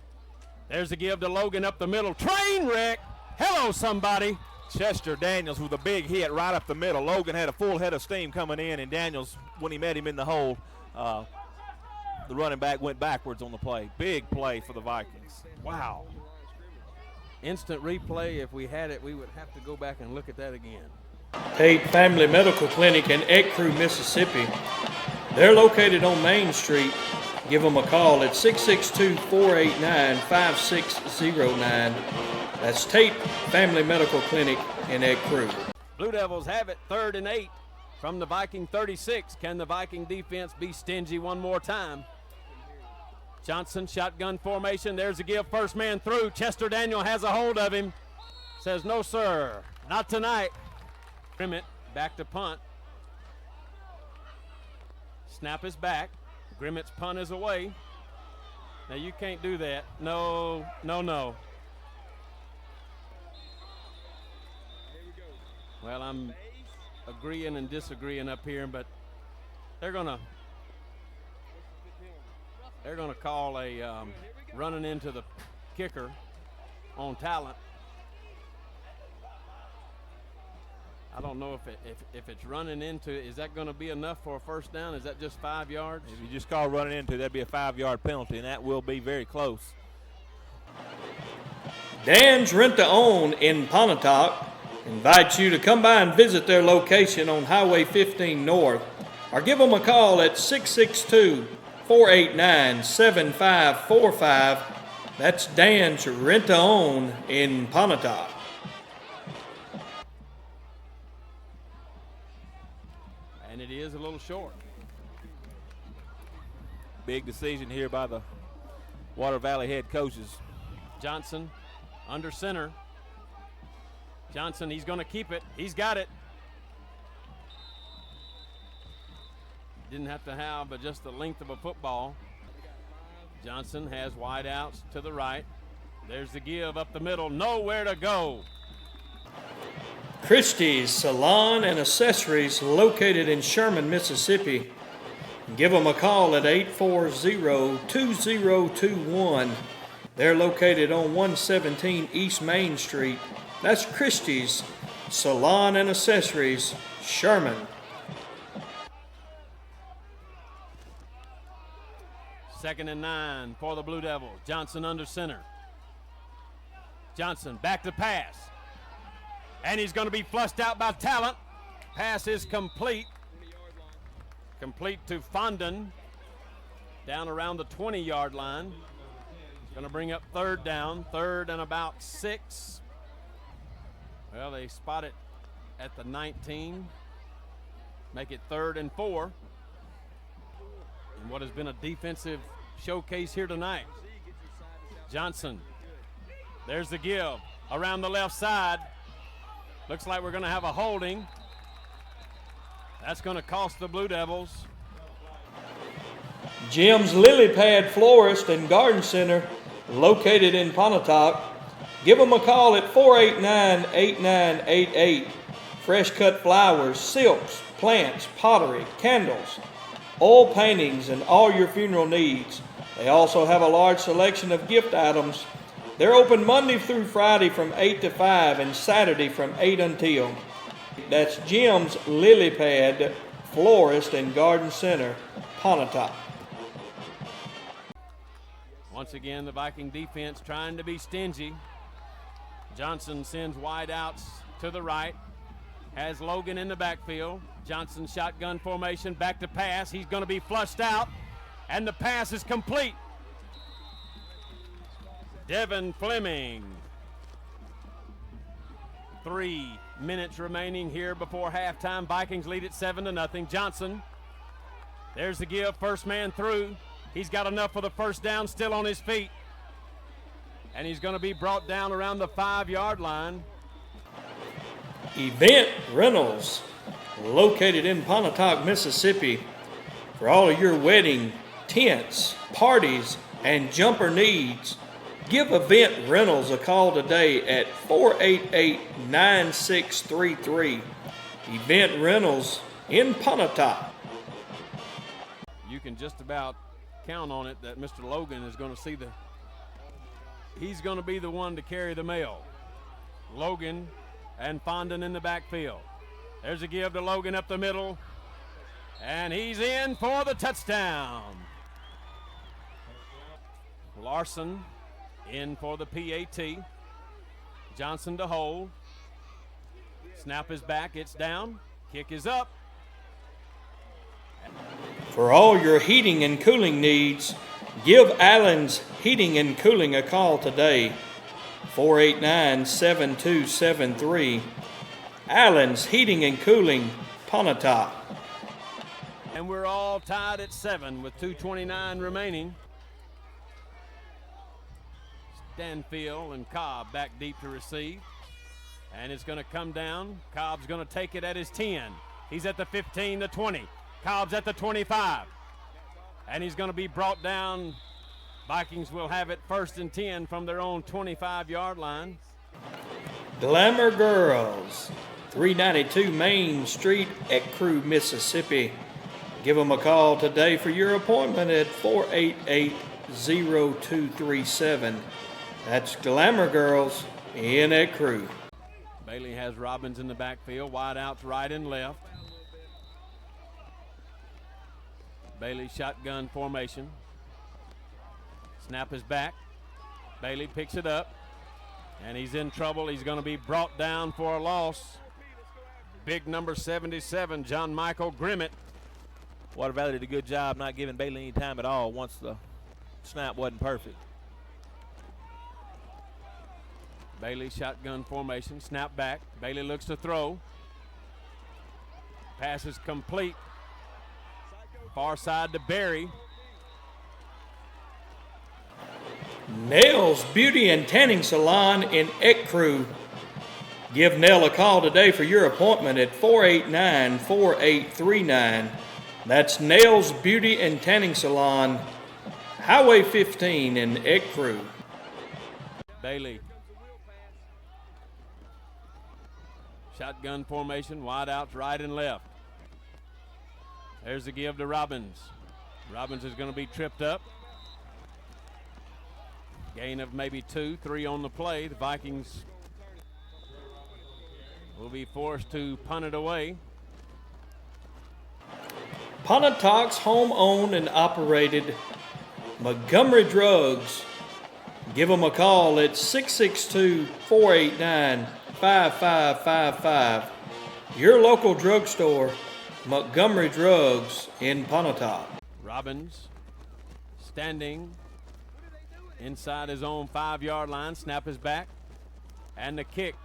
Speaker 3: There's a give to Logan up the middle. Train wreck. Hello, somebody.
Speaker 4: Chester Daniels with a big hit right up the middle. Logan had a full head of steam coming in, and Daniels, when he met him in the hole, the running back went backwards on the play. Big play for the Vikings.
Speaker 3: Wow. Instant replay. If we had it, we would have to go back and look at that again.
Speaker 5: Tate Family Medical Clinic in Ecru, Mississippi. They're located on Main Street. Give them a call at 662-489-5609. That's Tate Family Medical Clinic in Ecru.
Speaker 3: Blue Devils have it 3rd and 8 from the Viking 36. Can the Viking defense be stingy one more time? Johnson, shotgun formation. There's a give, first man through. Chester Daniel has a hold of him. Says, no, sir, not tonight. Grimmett back to punt. Snap is back. Grimmett's punt is away. Now you can't do that. No, no, no. Well, I'm agreeing and disagreeing up here, but they're gonna call a running into the kicker on Talent. I don't know if it's running into, is that going to be enough for a first down? Is that just 5 yards?
Speaker 4: If you just call running into, that'd be a 5-yard penalty, and that will be very close.
Speaker 5: Dan's Rent-to-Own in Pontotoc invites you to come by and visit their location on Highway 15 North, or give them a call at 662-489-7545. That's Dan's Rent-to-Own in Pontotoc.
Speaker 3: And it is a little short.
Speaker 4: Big decision here by the Water Valley head coaches.
Speaker 3: Johnson under center. Johnson, he's going to keep it. He's got it. Didn't have to have but just the length of a football. Johnson has wide outs to the right. There's the give up the middle. Nowhere to go.
Speaker 5: Christie's Salon and Accessories located in Sherman, Mississippi. Give them a call at 840-2021. They're located on 117 East Main Street. That's Christie's Salon and Accessories, Sherman.
Speaker 3: Second and 9 for the Blue Devils. Johnson under center. Johnson back to pass. And he's going to be flushed out by Talent. Pass is complete. Complete to Fondon. Down around the 20-yard line. Going to bring up third down. Third and about 6. Well, they spot it at the 19. Make it 3rd and 4. And what has been a defensive showcase here tonight. Johnson. There's the give. Around the left side. Looks like we're going to have a holding. That's going to cost the Blue Devils.
Speaker 5: Jim's Lily Pad Florist and Garden Center, located in Pontotoc. Give them a call at 489-8988. Fresh cut flowers, silks, plants, pottery, candles, oil paintings, and all your funeral needs. They also have a large selection of gift items. They're open Monday through Friday from 8 to 5 and Saturday from 8 until. That's Jim's Lily Pad Florist and Garden Center, Pontotoc.
Speaker 3: Once again, the Viking defense trying to be stingy. Johnson sends wide outs to the right. Has Logan in the backfield. Johnson shotgun formation, back to pass. He's going to be flushed out, and the pass is complete. Devin Fleming. 3 minutes remaining here before halftime. Vikings lead it 7-0. Johnson. There's the give. First man through. He's got enough for the first down, still on his feet. And he's going to be brought down around the 5-yard line.
Speaker 5: Event Rentals, located in Pontotoc, Mississippi. For all of your wedding, tents, parties, and jumper needs, give Event Rentals a call today at 488-9633. Event Rentals in Pontotoc.
Speaker 3: You can just about count on it that Mr. Logan is going to see he's going to be the one to carry the mail. Logan and Fondon in the backfield. There's a give to Logan up the middle, and he's in for the touchdown. Larson in for the PAT. Johnson to hold. Snap is back, it's down. Kick is up.
Speaker 5: For all your heating and cooling needs, give Allen's Heating and Cooling a call today. 489-7273. Allen's Heating and Cooling, Pontotoc.
Speaker 3: And we're all tied at 7 with 2:29 remaining. Stanfield and Cobb back deep to receive. And it's going to come down. Cobb's going to take it at his 10. He's at the 15, the 20. Cobb's at the 25. And he's going to be brought down. Vikings will have it 1st and 10 from their own 25-yard line.
Speaker 5: Glamour Girls, 392 Main Street, Ecru, Mississippi. Give them a call today for your appointment at 488-0237. That's Glamour Girls in Ecru.
Speaker 3: Bailey has Robbins in the backfield, wide outs right and left. Bailey shotgun formation. Snap is back. Bailey picks it up, and he's in trouble. He's going to be brought down for a loss. Big number 77, John Michael Grimmett.
Speaker 4: Water Valley did a good job not giving Bailey any time at all once the snap wasn't perfect.
Speaker 3: Bailey shotgun formation, snap back. Bailey looks to throw. Pass is complete. Far side to Barry.
Speaker 5: Nell's Beauty and Tanning Salon in Ecru. Give Nell a call today for your appointment at 489-4839. That's Nell's Beauty and Tanning Salon, Highway 15 in Ecru.
Speaker 3: Bailey. Shotgun formation, wide outs right and left. There's the give to Robbins. Robbins is going to be tripped up. Gain of maybe 2, 3 on the play. The Vikings will be forced to punt it away.
Speaker 5: Pontotoc home-owned and operated Montgomery Drugs. Give them a call at 662-489-5555. Your local drugstore, Montgomery Drugs in Pontotoc.
Speaker 3: Robbins standing inside his own 5-yard line. Snap is back. And the kick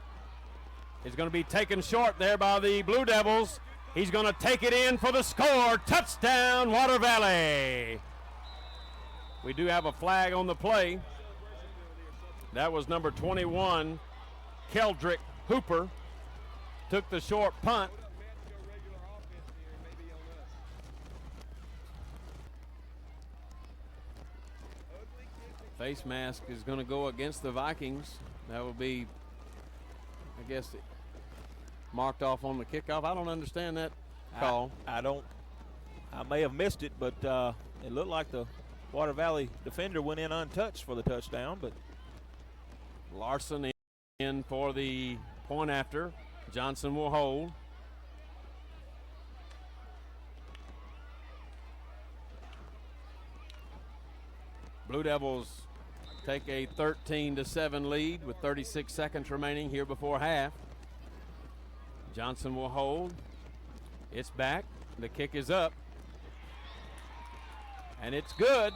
Speaker 3: is going to be taken short there by the Blue Devils. He's going to take it in for the score. Touchdown, Water Valley. We do have a flag on the play. That was number 21, Keldrick Hooper. Took the short punt. Face mask is going to go against the Vikings. That will be, I guess, marked off on the kickoff. I don't understand that call.
Speaker 4: I may have missed it, but it looked like the Water Valley defender went in untouched for the touchdown. But
Speaker 3: Larson in for the point after. Johnson will hold. Blue Devils take a 13-7 lead with 36 seconds remaining here before half. Johnson will hold. It's back. The kick is up. And it's good.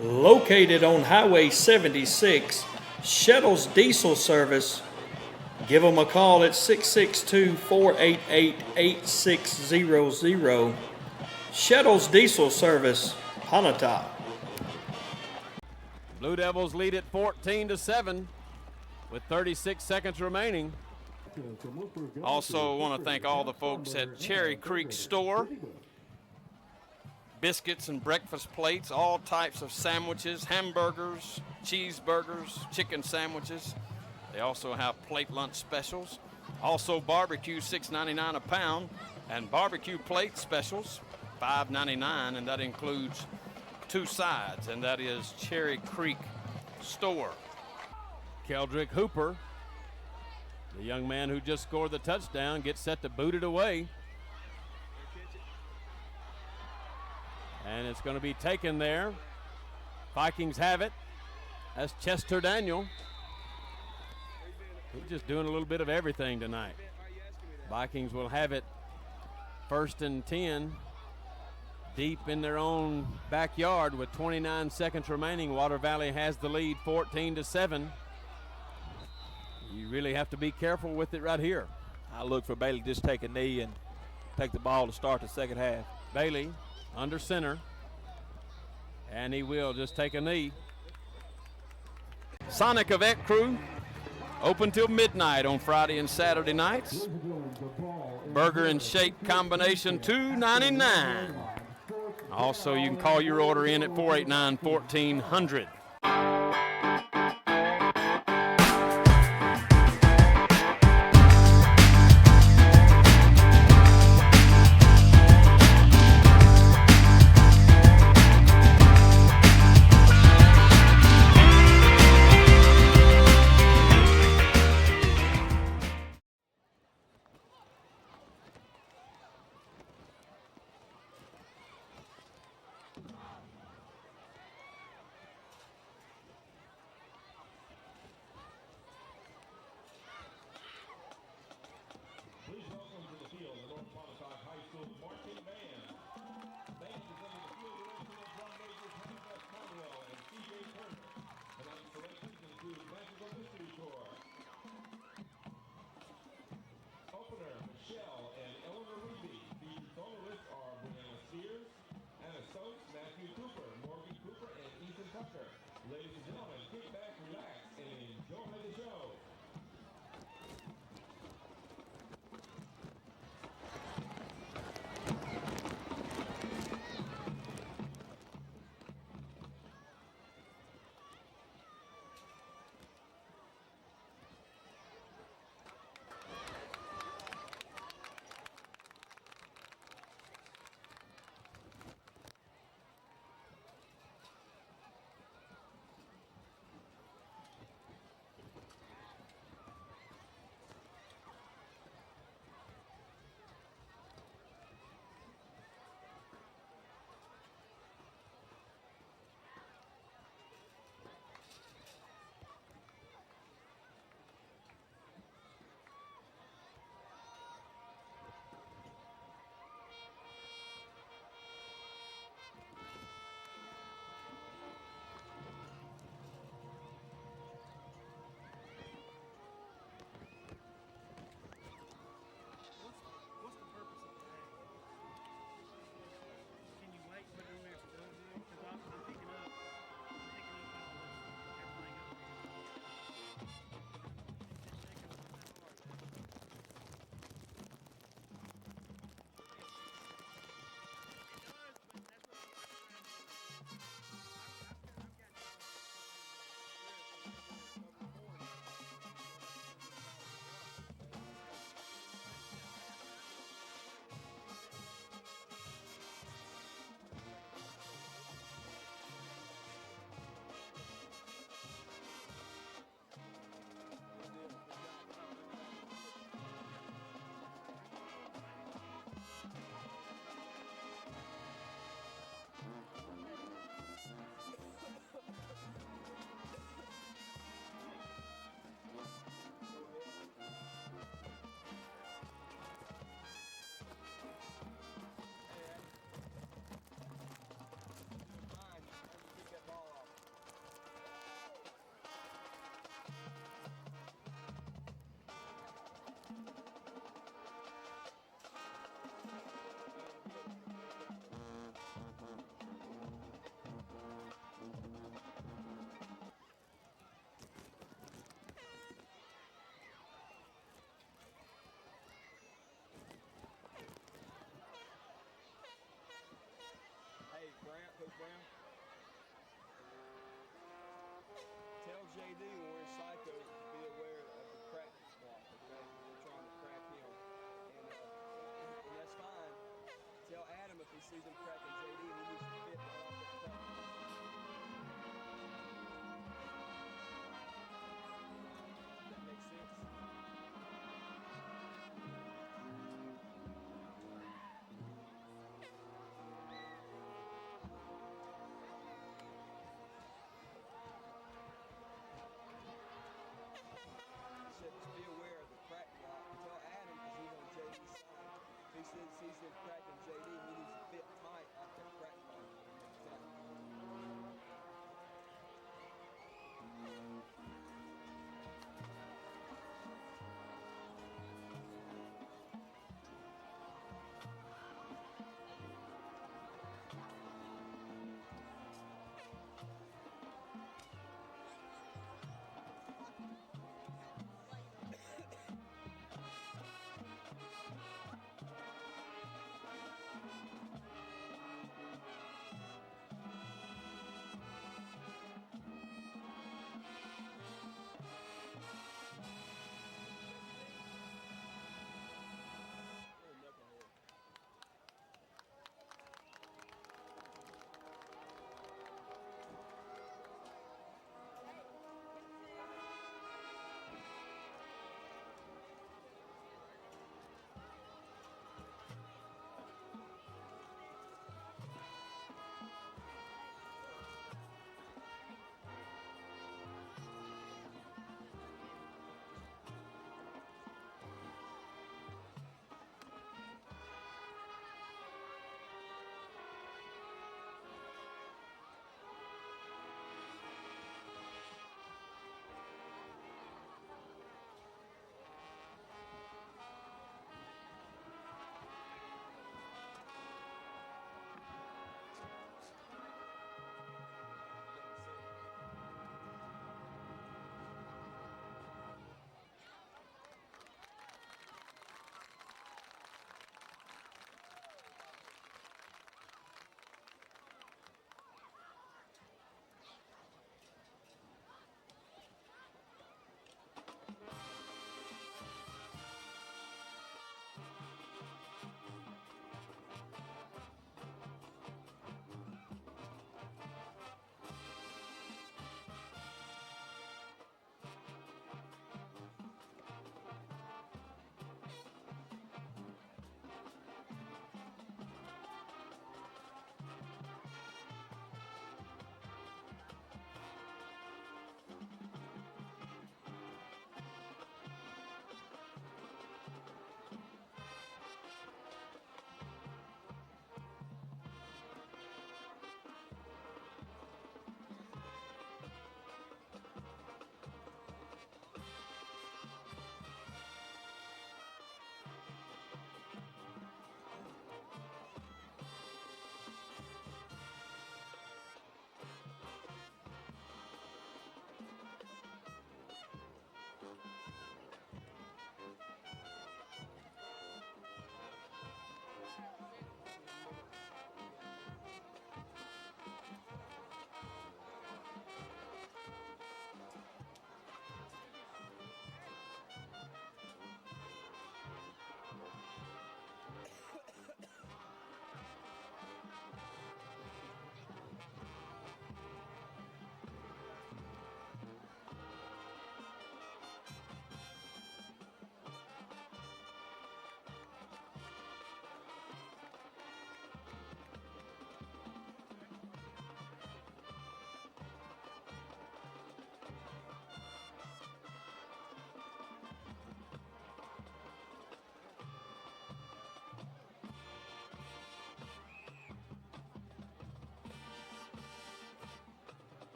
Speaker 5: Located on Highway 76, Shettles Diesel Service. Give them a call at 662-488-8600. Shettles Diesel Service, Pontotoc.
Speaker 3: Blue Devils lead it 14-7 with 36 seconds remaining. Also want to thank all the folks at Cherry Creek Store. Biscuits and breakfast plates, all types of sandwiches, hamburgers, cheeseburgers, chicken sandwiches. They also have plate lunch specials. Also barbecue, $6.99 a pound, and barbecue plate specials, $5.99, and that includes 2 sides, and that is Cherry Creek Store. Keldrick Hooper, the young man who just scored the touchdown, gets set to boot it away. And it's going to be taken there. Vikings have it. That's Chester Daniel. He's just doing a little bit of everything tonight. Vikings will have it 1st and 10. Deep in their own backyard with 29 seconds remaining. Water Valley has the lead 14-7. You really have to be careful with it right here.
Speaker 4: I look for Bailey to just take a knee and take the ball to start the second half.
Speaker 3: Bailey under center. And he will just take a knee. Sonic Event Crew open till midnight on Friday and Saturday nights. Burger and shake combination $2.99. Also, you can call your order in at 489-1400.
Speaker 6: Brown? Tell JD when we're in Psycho to be aware of the crack block, okay? They're trying to crack him. And that's fine. Tell Adam if he sees him cracking JD, he needs to fit right off that crack. That makes sense. Just be aware of the crack block. Tell Adam because he's on JD's side. If he sees him cracking JD, he needs to fit tight off that crack block.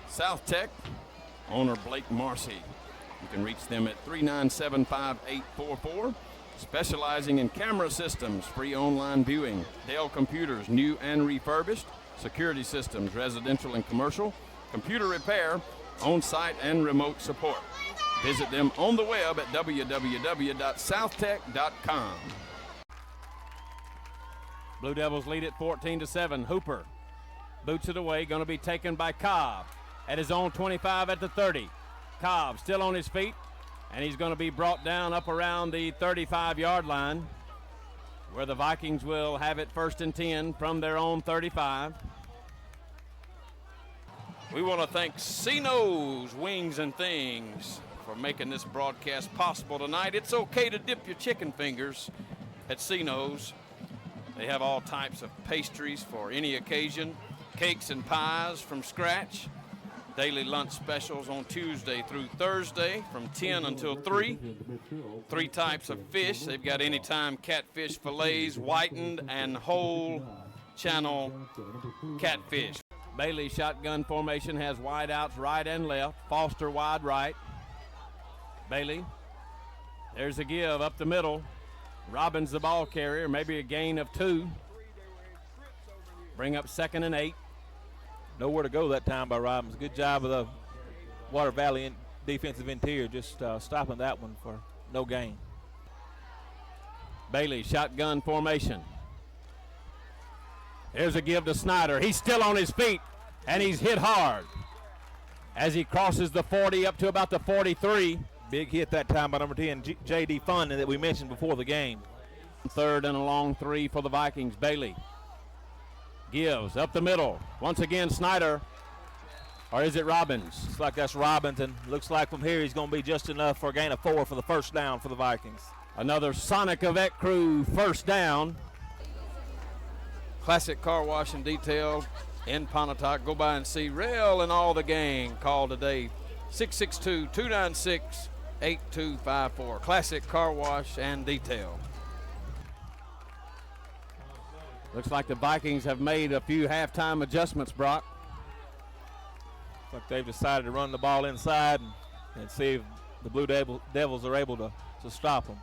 Speaker 3: South Tech, owner Blake Marcy. You can reach them at 397-5844. Specializing in camera systems, free online viewing, Dell computers, new and refurbished, security systems, residential and commercial, computer repair, on-site and remote support. Visit them on the web at www.southtech.com. Blue Devils lead at 14-7. Hooper boots it away, going to be taken by Cobb at his own 25 at the 30. Cobb still on his feet, and he's going to be brought down up around the 35-yard line, where the Vikings will have it 1st and 10 from their own 35. We want to thank Cino's Wings and Things for making this broadcast possible tonight. It's okay to dip your chicken fingers at Cino's. They have all types of pastries for any occasion, cakes and pies from scratch, daily lunch specials on Tuesday through Thursday from 10 until 3. 3 types of fish. They've got anytime catfish fillets, whitened and whole channel catfish. Bailey shotgun formation has wide outs right and left. Foster wide right. Bailey, there's a give up the middle. Robbins the ball carrier, maybe a gain of 2. Bring up 2nd and 8.
Speaker 4: Nowhere to go that time by Robbins. Good job of the Water Valley defensive interior, just stopping that one for no gain.
Speaker 3: Bailey, shotgun formation. Here's a give to Snyder. He's still on his feet, and he's hit hard as he crosses the 40 up to about the 43.
Speaker 4: Big hit that time by number 10, J.D. Funding, that we mentioned before the game.
Speaker 3: 3rd and a long 3 for the Vikings. Bailey gives up the middle. Once again, Snyder. Or is it Robbins?
Speaker 4: Looks like that's Robbins, and looks like from here he's going to be just enough for a gain of 4 for the 1st down for the Vikings.
Speaker 3: Another Sonic Avec crew 1st down. Classic Car Wash and Detail in Pontotoc. Go by and see Rail and all the gang. Call today, 662-296-8254. Classic Car Wash and Detail. Looks like the Vikings have made a few halftime adjustments, Brock.
Speaker 4: Looks like they've decided to run the ball inside and see if the Blue Devils are able to stop them.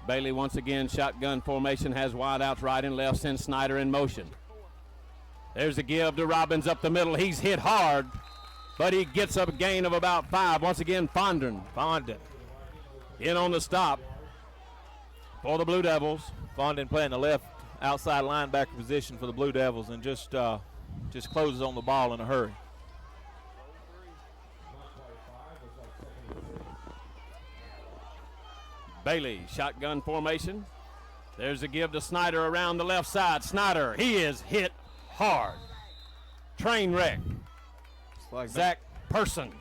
Speaker 3: Bailey once again, shotgun formation, has wide outs right and left, sends Snyder in motion. There's a give to Robbins up the middle. He's hit hard, but he gets a gain of about 5. Once again, Fondren in on the stop for the Blue Devils.
Speaker 4: Fondren playing the left outside linebacker position for the Blue Devils, and just closes on the ball in a hurry.
Speaker 3: Bailey, shotgun formation. There's a give to Snyder around the left side. Snyder, he is hit hard. Train wreck.
Speaker 4: Like
Speaker 3: Zach Person.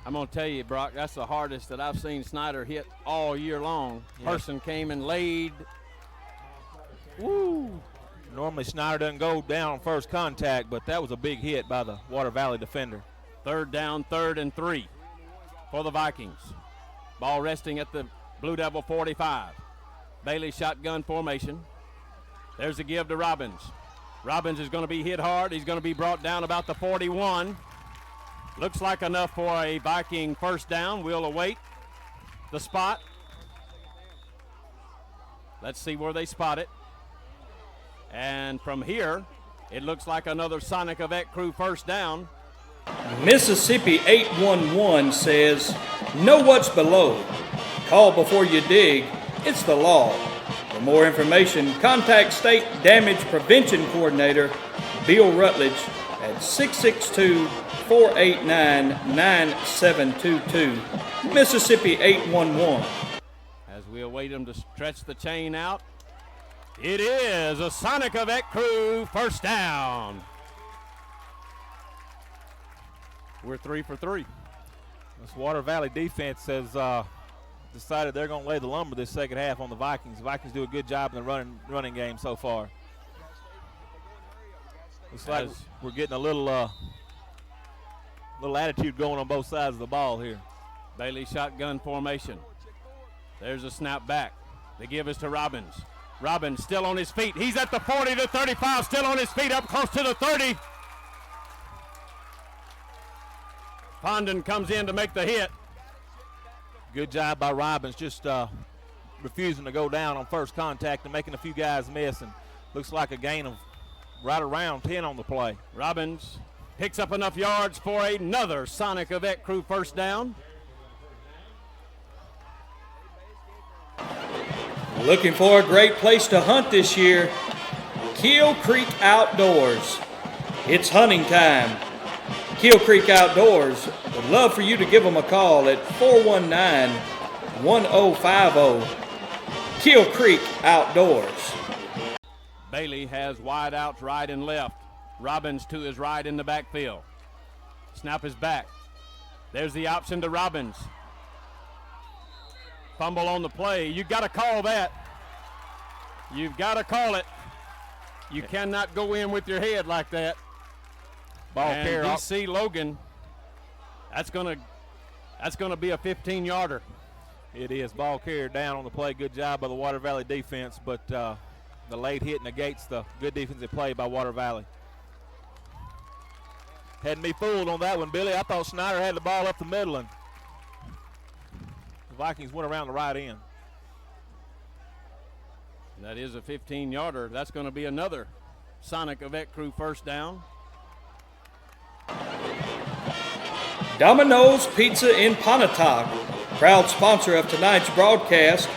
Speaker 3: I'm going to tell you, Brock, that's the hardest that I've seen Snyder hit all year long.
Speaker 4: Yep.
Speaker 3: Person came and laid. Woo.
Speaker 4: Normally Snyder doesn't go down on first contact, but that was a big hit by the Water Valley defender.
Speaker 3: 3rd down, 3rd and 3 for the Vikings. Ball resting at the Blue Devil 45. Bailey shotgun formation. There's a give to Robbins. Robbins is going to be hit hard. He's going to be brought down about the 41. Looks like enough for a Viking 1st down. We'll await the spot. Let's see where they spot it. And from here, it looks like another Sonic Avec crew 1st down.
Speaker 5: Mississippi 811 says, know what's below. Call before you dig. It's the law. For more information, contact State Damage Prevention Coordinator Bill Rutledge at 662-489-9722. Mississippi 811.
Speaker 3: As we await them to stretch the chain out, it is a Sonic Avec crew 1st down. We're 3 for 3.
Speaker 4: This Water Valley defense has decided they're going to lay the lumber this second half on the Vikings. The Vikings do a good job in the running game so far. Looks like we're getting a little attitude going on both sides of the ball here.
Speaker 3: Bailey shotgun formation. There's a snap back. The give is to Robbins. Robbins still on his feet. He's at the 40 to 35, still on his feet, up close to the 30. Fondon comes in to make the hit.
Speaker 4: Good job by Robbins, just refusing to go down on first contact and making a few guys miss, and looks like a gain of right around 10 on the play.
Speaker 3: Robbins picks up enough yards for another Sonic Avec Crew first down.
Speaker 5: Looking for a great place to hunt this year, Keel Creek Outdoors. It's hunting time. Keel Creek Outdoors would love for you to give them a call at 419-1050. Keel Creek Outdoors.
Speaker 3: Bailey has wide outs right and left. Robbins to his right in the backfield. Snap is back. There's the option to Robbins. Fumble on the play. You got to call that. You've got to call it. You cannot go in with your head like that.
Speaker 4: Ball
Speaker 3: And
Speaker 4: carrier.
Speaker 3: DC Logan, that's gonna be a 15-yarder.
Speaker 4: It is. Ball carrier down on the play. Good job by the Water Valley defense, but the late hit negates the good defensive play by Water Valley. Had me fooled on that one, Billy. I thought Snyder had the ball up the middle, and the Vikings went around the right end.
Speaker 3: That is a 15-yarder. That's going to be another Sonic Avec Crew first down.
Speaker 5: Domino's Pizza in Pontotoc, proud sponsor of tonight's broadcast.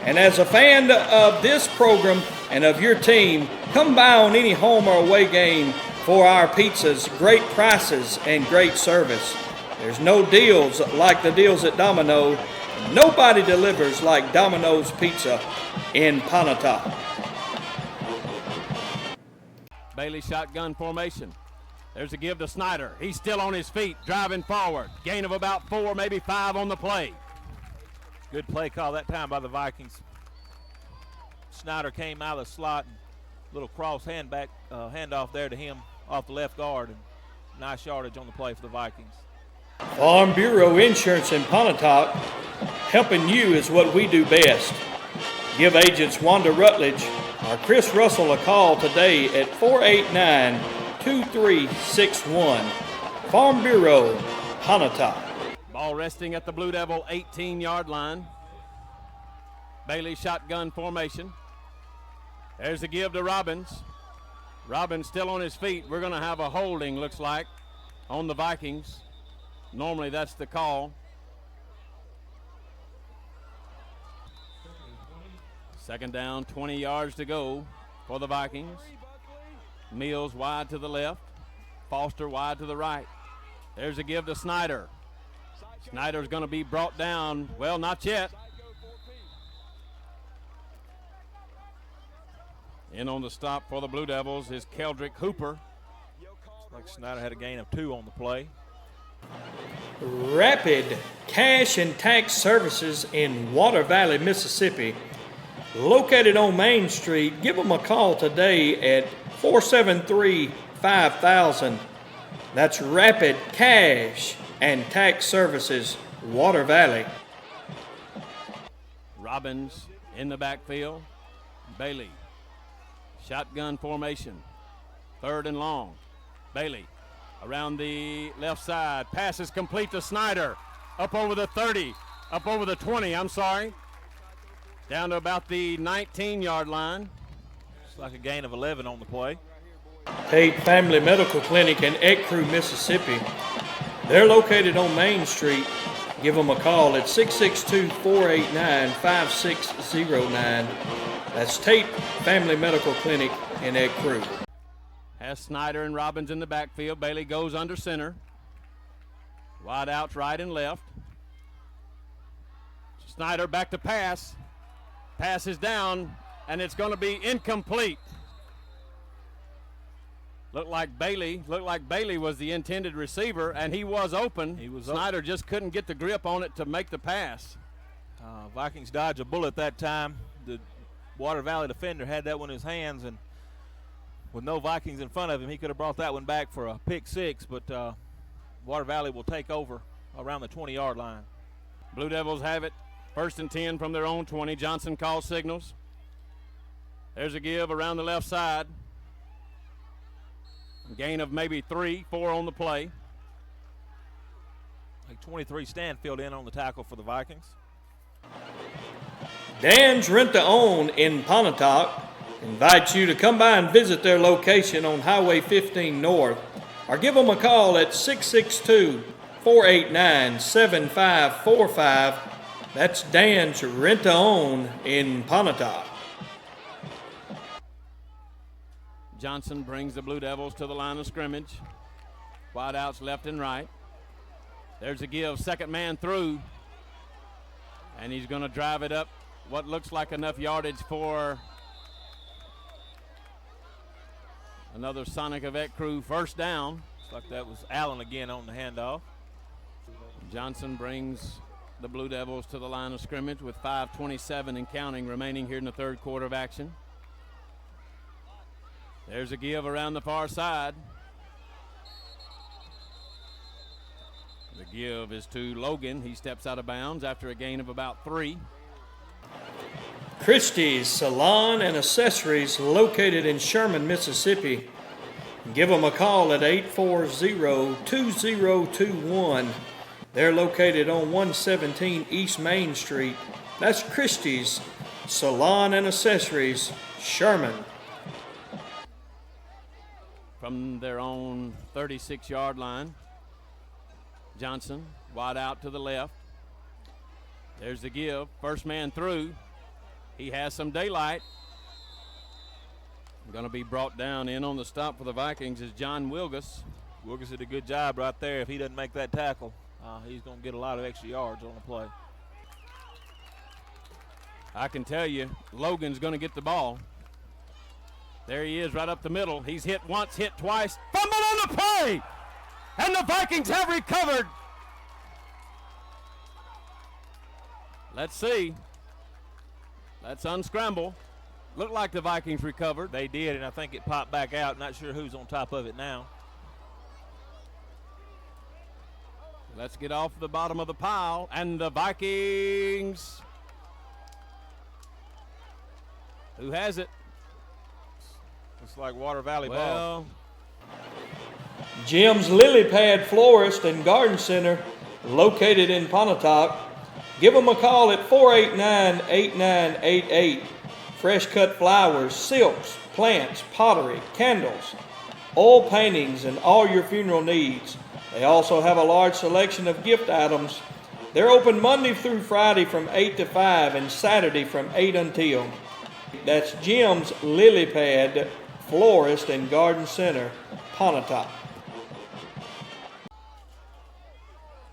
Speaker 5: And as a fan of this program and of your team, come by on any home or away game for our pizzas, great prices and great service. There's no deals like the deals at Domino. Nobody delivers like Domino's Pizza in Pontotoc.
Speaker 3: Bailey shotgun formation. There's a give to Snyder. He's still on his feet, driving forward. Gain of about 4, maybe 5 on the play.
Speaker 4: Good play call that time by the Vikings. Snyder came out of the slot, and little cross handoff there to him off the left guard, and nice yardage on the play for the Vikings.
Speaker 5: Farm Bureau Insurance in Pontotoc, helping you is what we do best. Give agents Wanda Rutledge or Chris Russell a call today at 489-2361. Farm Bureau, Pontotoc.
Speaker 3: Ball resting at the Blue Devil 18-yard line. Bailey shotgun formation. There's a give to Robbins. Robbins still on his feet. We're going to have a holding, looks like, on the Vikings. Normally that's the call. Second down, 20 yards to go for the Vikings. Mills wide to the left. Foster wide to the right. There's a give to Snyder. Snyder's going to be brought down. Well, not yet. In on the stop for the Blue Devils is Keldrick Hooper.
Speaker 4: Like Snyder had a gain of 2 on the play.
Speaker 5: Rapid Cash and Tax Services in Water Valley, Mississippi. Located on Main Street. Give them a call today at 473-5000. That's Rapid Cash and Tax Services, Water Valley.
Speaker 3: Robbins in the backfield. Bailey. Shotgun formation. 3rd and long. Bailey around the left side. Pass is complete to Snyder. Up over the 30. Up over the 20, I'm sorry. Down to about the 19-yard line.
Speaker 4: It's like a gain of 11 on the play.
Speaker 5: Tate Family Medical Clinic in Ecru, Mississippi. They're located on Main Street. Give them a call at 662-489-5609. That's Tate Family Medical Clinic in Ecru.
Speaker 3: Has Snyder and Robbins in the backfield. Bailey goes under center. Wide outs right and left. Snyder back to pass. Pass is down, and it's going to be incomplete. Looked like Bailey was the intended receiver, and he was open. Snyder just couldn't get the grip on it to make the pass.
Speaker 4: Vikings dodged a bullet that time. The Water Valley defender had that one in his hands, and with no Vikings in front of him, he could have brought that one back for a pick 6, but Water Valley will take over around the 20-yard line.
Speaker 3: Blue Devils have it. 1st and 10 from their own 20. Johnson calls signals. There's a give around the left side. Gain of maybe 3, 4 on the play.
Speaker 4: Like 23 Stanfield in on the tackle for the Vikings.
Speaker 5: Dan's Rent-to-Own in Pontotoc invites you to come by and visit their location on Highway 15 North, or give them a call at 662-489-7545. That's Dan's Rent-to-Own in Pontotoc.
Speaker 3: Johnson brings the Blue Devils to the line of scrimmage. Wide outs left and right. There's a give, second man through, and he's going to drive it up what looks like enough yardage for another Sonic Avec crew first down.
Speaker 4: Looks like that was Allen again on the handoff.
Speaker 3: Johnson brings the Blue Devils to the line of scrimmage with 5:27 and counting remaining here in the third quarter of action. There's a give around the far side. The give is to Logan. He steps out of bounds after a gain of about 3.
Speaker 5: Christie's Salon and Accessories, located in Sherman, Mississippi. Give them a call at 840-2021. They're located on 117 East Main Street. That's Christie's Salon and Accessories, Sherman.
Speaker 3: From their own 36-yard line, Johnson wide out to the left. There's the give. First man through. He has some daylight. Going to be brought down in on the stop for the Vikings is John Wilgus.
Speaker 4: Wilgus did a good job right there. If he doesn't make that tackle, he's going to get a lot of extra yards on the play.
Speaker 3: I can tell you, Logan's going to get the ball. There he is right up the middle. He's hit once, hit twice. Fumble on the play! And the Vikings have recovered. Let's see. Let's unscramble. Looked like the Vikings recovered.
Speaker 4: They did, and I think it popped back out. Not sure who's on top of it now.
Speaker 3: Let's get off the bottom of the pile. And the Vikings. Who has it?
Speaker 4: It's like Water Valley ball.
Speaker 3: Well,
Speaker 5: Jim's Lily Pad Florist and Garden Center, located in Pontotoc. Give them a call at 489-8988. Fresh cut flowers, silks, plants, pottery, candles, oil paintings, and all your funeral needs. They also have a large selection of gift items. They're open Monday through Friday from 8 to 5 and Saturday from 8 until. That's Jim's Lily Pad Florist and Garden Center, Pontotoc.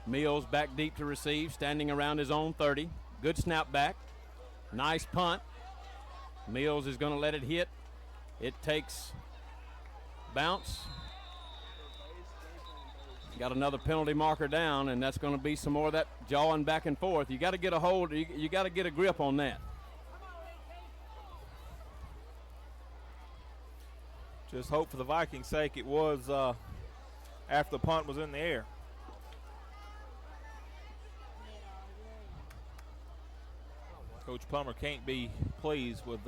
Speaker 3: Mills back deep to receive, standing around his own 30. Good snap back. Nice punt. Mills is going to let it hit. It takes bounce. Got another penalty marker down, and that's going to be some more of that jawing back and forth. You got to get a hold. You got to get a grip on that.
Speaker 4: Just hope for the Vikings' sake it was after the punt was in the air. Coach Plummer can't be pleased with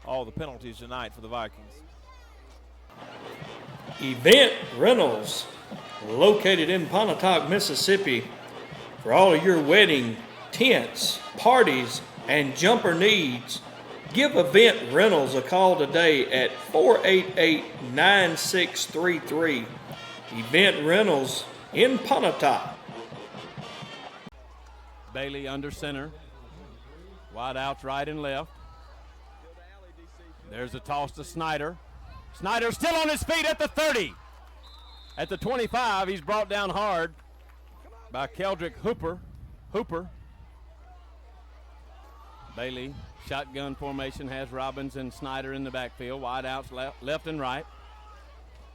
Speaker 4: all the penalties tonight for the Vikings.
Speaker 5: Event Rentals, located in Pontotoc, Mississippi. For all of your wedding, tents, parties, and jumper needs, give Event Rentals a call today at 488-9633. Event Rentals in Pontotoc.
Speaker 3: Bailey under center. Wide outs right and left. There's a toss to Snyder. Snyder still on his feet at the 30. At the 25, he's brought down hard by Keldrick Hooper. Bailey, shotgun formation, has Robbins and Snyder in the backfield. Wide outs left and right.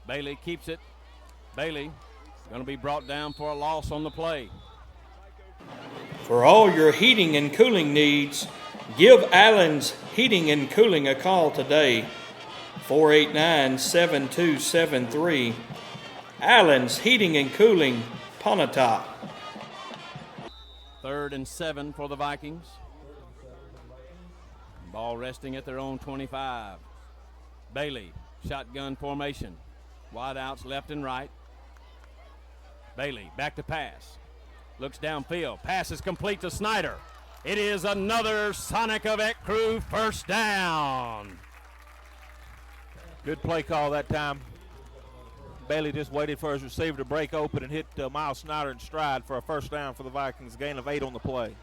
Speaker 3: Bailey keeps it. Bailey going to be brought down for a loss on the play.
Speaker 5: For all your heating and cooling needs, give Allen's Heating and Cooling a call today. 489-7273. Allen's Heating and Cooling, Pontotoc.
Speaker 3: 3rd and 7 for the Vikings. Ball resting at their own 25. Bailey, shotgun formation. Wide outs left and right. Bailey back to pass. Looks downfield. Pass is complete to Snyder. It is another Sonic Avec Crew first down.
Speaker 4: Good play call that time. Bailey just waited for his receiver to break open and hit Miles Snyder in stride for a first down for the Vikings. Gain of 8 on the play.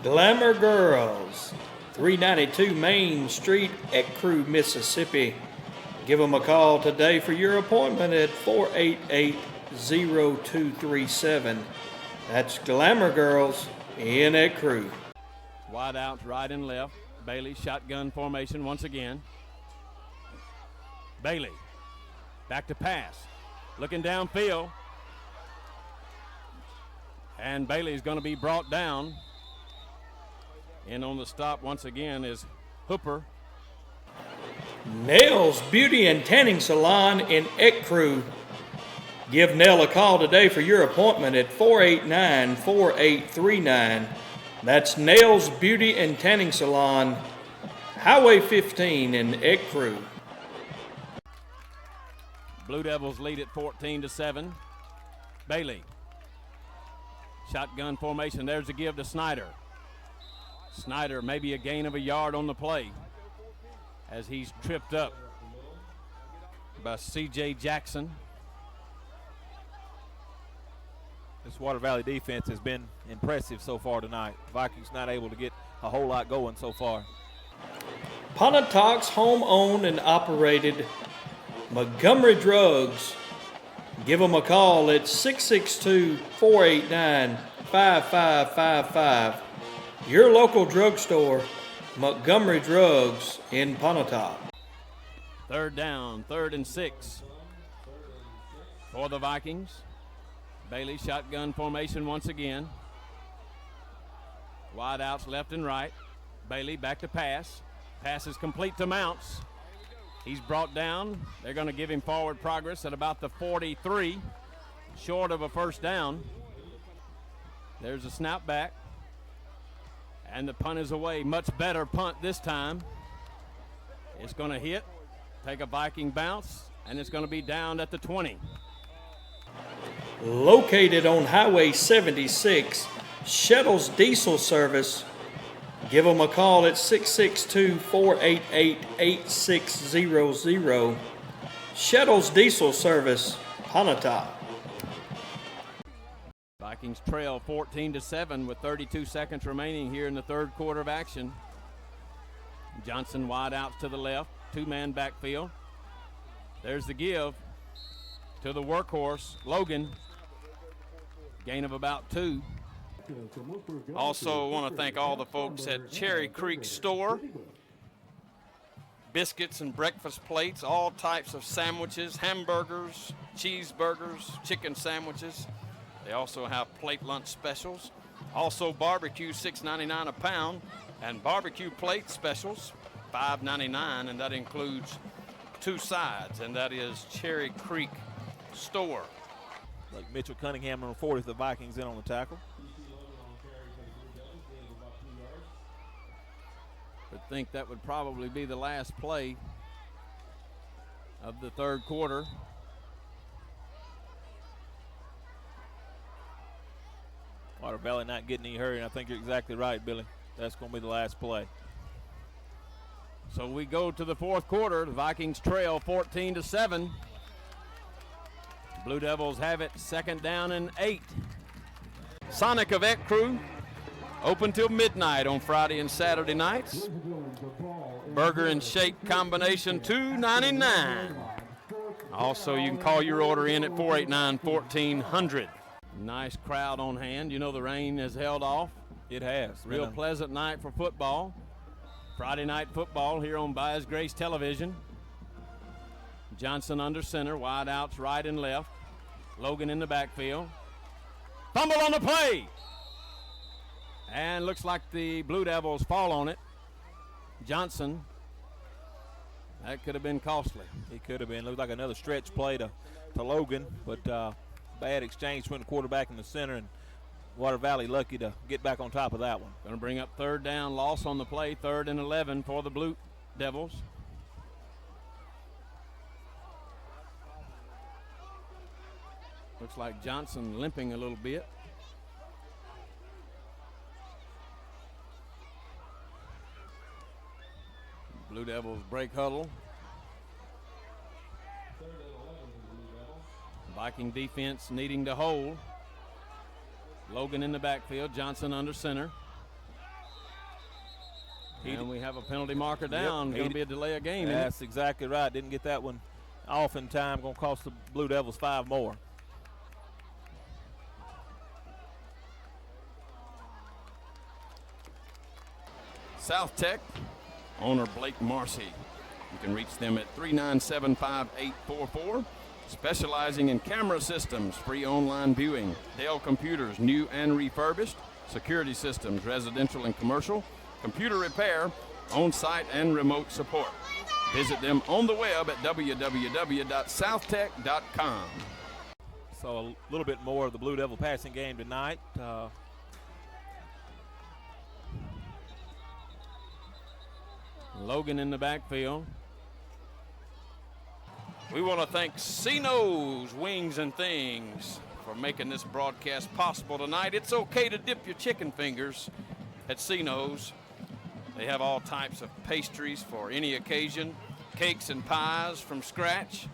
Speaker 5: Glamour Girls, 392 Main Street, Ecru, Mississippi. Give them a call today for your appointment at 488-0237. That's Glamour Girls in Ecru.
Speaker 3: Wide outs right and left. Bailey shotgun formation once again. Bailey back to pass. Looking downfield. And Bailey's going to be brought down. In on the stop once again is Hooper.
Speaker 5: Nell's Beauty and Tanning Salon in Ecru. Give Nell a call today for your appointment at 489-4839. That's Nell's Beauty and Tanning Salon, Highway 15 in Ecru.
Speaker 3: Blue Devils lead at 14-7. Bailey. Shotgun formation. There's a give to Snyder. Snyder maybe a gain of a yard on the play as he's tripped up by C.J. Jackson.
Speaker 4: This Water Valley defense has been impressive so far tonight. Vikings not able to get a whole lot going so far.
Speaker 5: Pontotoc's home-owned and operated Montgomery Drugs. Give them a call at 662-489-5555. Your local drugstore, Montgomery Drugs in Pontotoc.
Speaker 3: Third down, 3rd and 6 for the Vikings. Bailey shotgun formation once again. Wide outs left and right. Bailey back to pass. Pass is complete to Mounts. He's brought down. They're going to give him forward progress at about the 43, short of a first down. There's a snap back. And the punt is away. Much better punt this time. It's going to hit, take a Viking bounce, and it's going to be down at the 20.
Speaker 5: Located on Highway 76, Shettles Diesel Service. Give them a call at 662-488-8600. Shettles Diesel Service, Pontotoc.
Speaker 3: Vikings trail 14-7 with 32 seconds remaining here in the third quarter of action. Johnson wide outs to the left, two-man backfield. There's the give to the workhorse, Logan. Gain of about 2. Also want to thank all the folks at Cherry Creek Store. Biscuits and breakfast plates, all types of sandwiches, hamburgers, cheeseburgers, chicken sandwiches. They also have plate lunch specials. Also barbecue, $6.99 a pound, and barbecue plate specials, $5.99, and that includes 2 sides, and that is Cherry Creek Store.
Speaker 4: Like Mitchell Cunningham, number 40, the Vikings in on the tackle.
Speaker 3: I think that would probably be the last play of the third quarter.
Speaker 4: Water Valley not getting any hurry, and I think you're exactly right, Billy. That's going to be the last play.
Speaker 3: So we go to the fourth quarter. The Vikings trail 14-7. Blue Devils have it 2nd down and 8. Sonic Avec Crew, open till midnight on Friday and Saturday nights. Burger and shake combination $2.99. Also, you can call your order in at 489-1400. Nice crowd on hand. You know the rain has held off.
Speaker 4: It has.
Speaker 3: Real pleasant night for football. Friday night football here on Baez Grace Television. Johnson under center, wide outs right and left. Logan in the backfield. Fumble on the play. And looks like the Blue Devils fall on it. Johnson. That could have been costly.
Speaker 4: It could have been. Looked like another stretch play to Logan, but bad exchange between the quarterback and the center, and Water Valley lucky to get back on top of that one.
Speaker 3: Going to bring up third down, loss on the play, 3rd and 11 for the Blue Devils. Looks like Johnson limping a little bit. Blue Devils break huddle. Viking defense needing to hold. Logan in the backfield, Johnson under center. And we have a penalty marker down.
Speaker 4: Yep.
Speaker 3: Going to be a delay of game.
Speaker 4: That's exactly right. Didn't get that one off in time. Going to cost the Blue Devils 5 more.
Speaker 3: South Tech, owner Blake Marcy. You can reach them at 397-5844. Specializing in camera systems, free online viewing, Dell computers, new and refurbished, security systems, residential and commercial, computer repair, on-site and remote support. Visit them on the web at www.southtech.com.
Speaker 4: So a little bit more of the Blue Devil passing game tonight.
Speaker 3: Logan in the backfield. We want to thank Cino's Wings and Things for making this broadcast possible tonight. It's okay to dip your chicken fingers at Cino's. They have all types of pastries for any occasion, cakes and pies from scratch,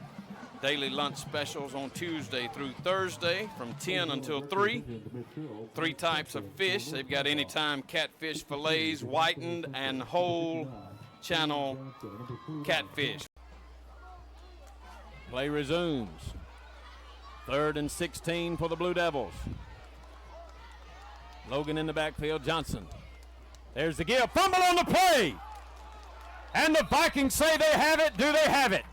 Speaker 3: daily lunch specials on Tuesday through Thursday from 10 until 3. 3 types of fish. They've got anytime catfish fillets, whitened and whole channel catfish. Play resumes. 3rd and 16 for the Blue Devils. Logan in the backfield, Johnson. There's the give, fumble on the play. And the Vikings say they have it. Do they have it?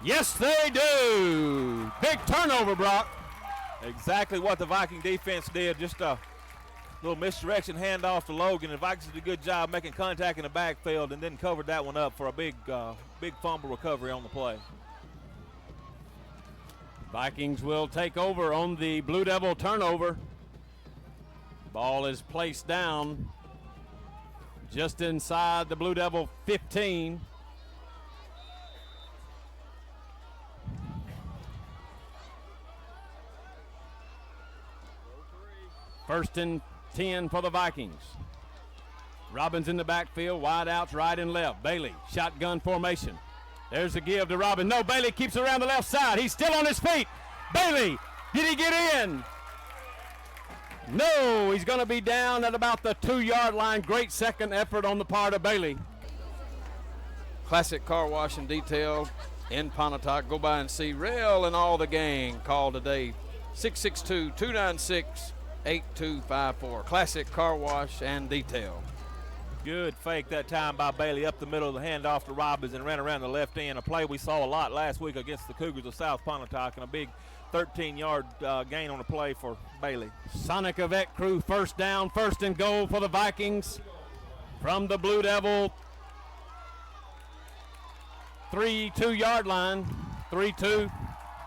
Speaker 3: Yes, they do. Big turnover, Brock.
Speaker 4: Exactly what the Viking defense did. Just a little misdirection handoff to Logan. The Vikings did a good job making contact in the backfield and then covered that one up for a big fumble recovery on the play.
Speaker 3: Vikings will take over on the Blue Devil turnover. Ball is placed down just inside the Blue Devil 15. First and 10 for the Vikings. Robbins in the backfield, wide outs right and left. Bailey, shotgun formation. There's the give to Robbins. No, Bailey keeps it around the left side. He's still on his feet. Bailey, did he get in? No, he's going to be down at about the 2-yard line. Great second effort on the part of Bailey. Classic Car Wash and Detail in Pontotoc. Go by and see Rail and all the gang. Call today, 662-296-8254. Classic Car Wash and Detail.
Speaker 4: Good fake that time by Bailey up the middle of the handoff to Robbins and ran around the left end. A play we saw a lot last week against the Cougars of South Pontotoc, and a big 13-yard gain on the play for Bailey.
Speaker 3: Sonic Avec crew first down, 1st and goal for the Vikings from the Blue Devil 2-yard line. 3-2.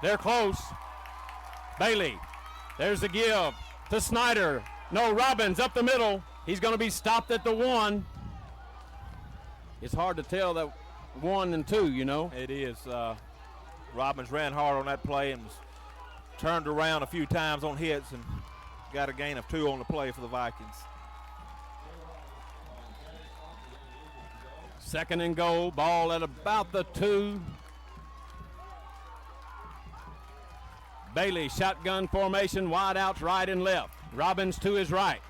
Speaker 3: They're close. Bailey. There's the give to Snyder. No, Robbins up the middle. He's going to be stopped at the 1. It's hard to tell that 1 and 2, you know.
Speaker 4: It is. Robbins ran hard on that play and was turned around a few times on hits and got a gain of 2 on the play for the Vikings.
Speaker 3: 2nd and goal. Ball at about the 2. Bailey, shotgun formation, wide outs right and left. Robbins to his right.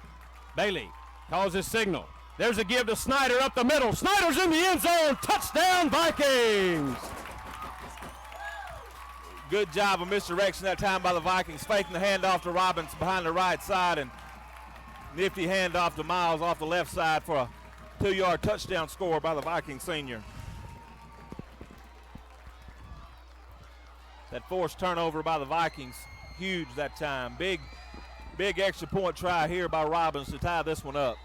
Speaker 3: Bailey calls his signal. There's a give to Snyder up the middle. Snyder's in the end zone. Touchdown, Vikings.
Speaker 4: Good job of misdirection that time by the Vikings, faking the handoff to Robbins behind the right side, and nifty handoff to Miles off the left side for a 2-yard touchdown score by the Viking senior. That forced turnover by the Vikings, huge that time. Big extra point try here by Robbins to tie this one up.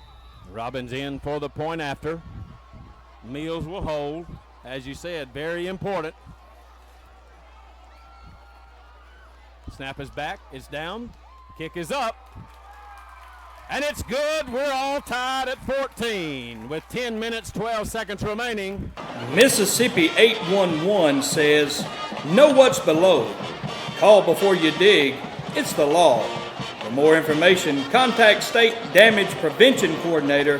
Speaker 3: Robbins in for the point after. Mills will hold. As you said, very important. Snap is back. It's down. Kick is up. And it's good. We're all tied at 14 with 10 minutes, 12 seconds remaining.
Speaker 5: Mississippi 811 says, know what's below. Call before you dig. It's the law. For more information, contact State Damage Prevention Coordinator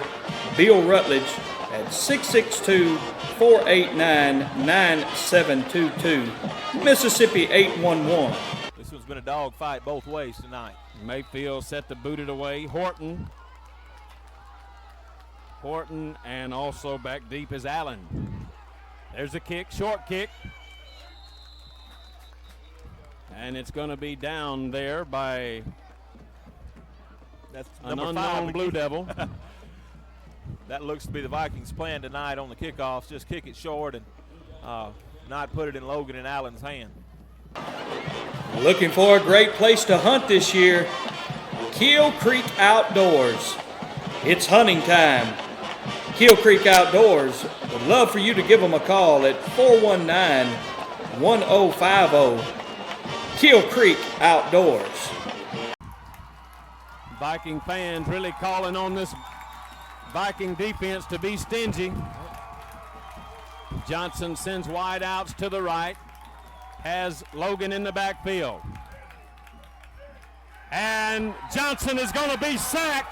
Speaker 5: Bill Rutledge at 662-489-9722. Mississippi 811.
Speaker 4: This one's been a dog fight both ways tonight.
Speaker 3: Mayfield set to boot it away. Horton and also back deep is Allen. There's a kick, short kick. And it's going to be down there by
Speaker 4: That's
Speaker 3: an
Speaker 4: number
Speaker 3: unknown
Speaker 4: 5.
Speaker 3: Blue Devil.
Speaker 4: That looks to be the Vikings' plan tonight on the kickoffs. Just kick it short and not put it in Logan and Allen's hand.
Speaker 5: Looking for a great place to hunt this year? Keel Creek Outdoors. It's hunting time. Keel Creek Outdoors would love for you to give them a call at 419-1050. Keel Creek Outdoors.
Speaker 3: Viking fans really calling on this Viking defense to be stingy. Johnson sends wide outs to the right. Has Logan in the backfield. And Johnson is going to be sacked.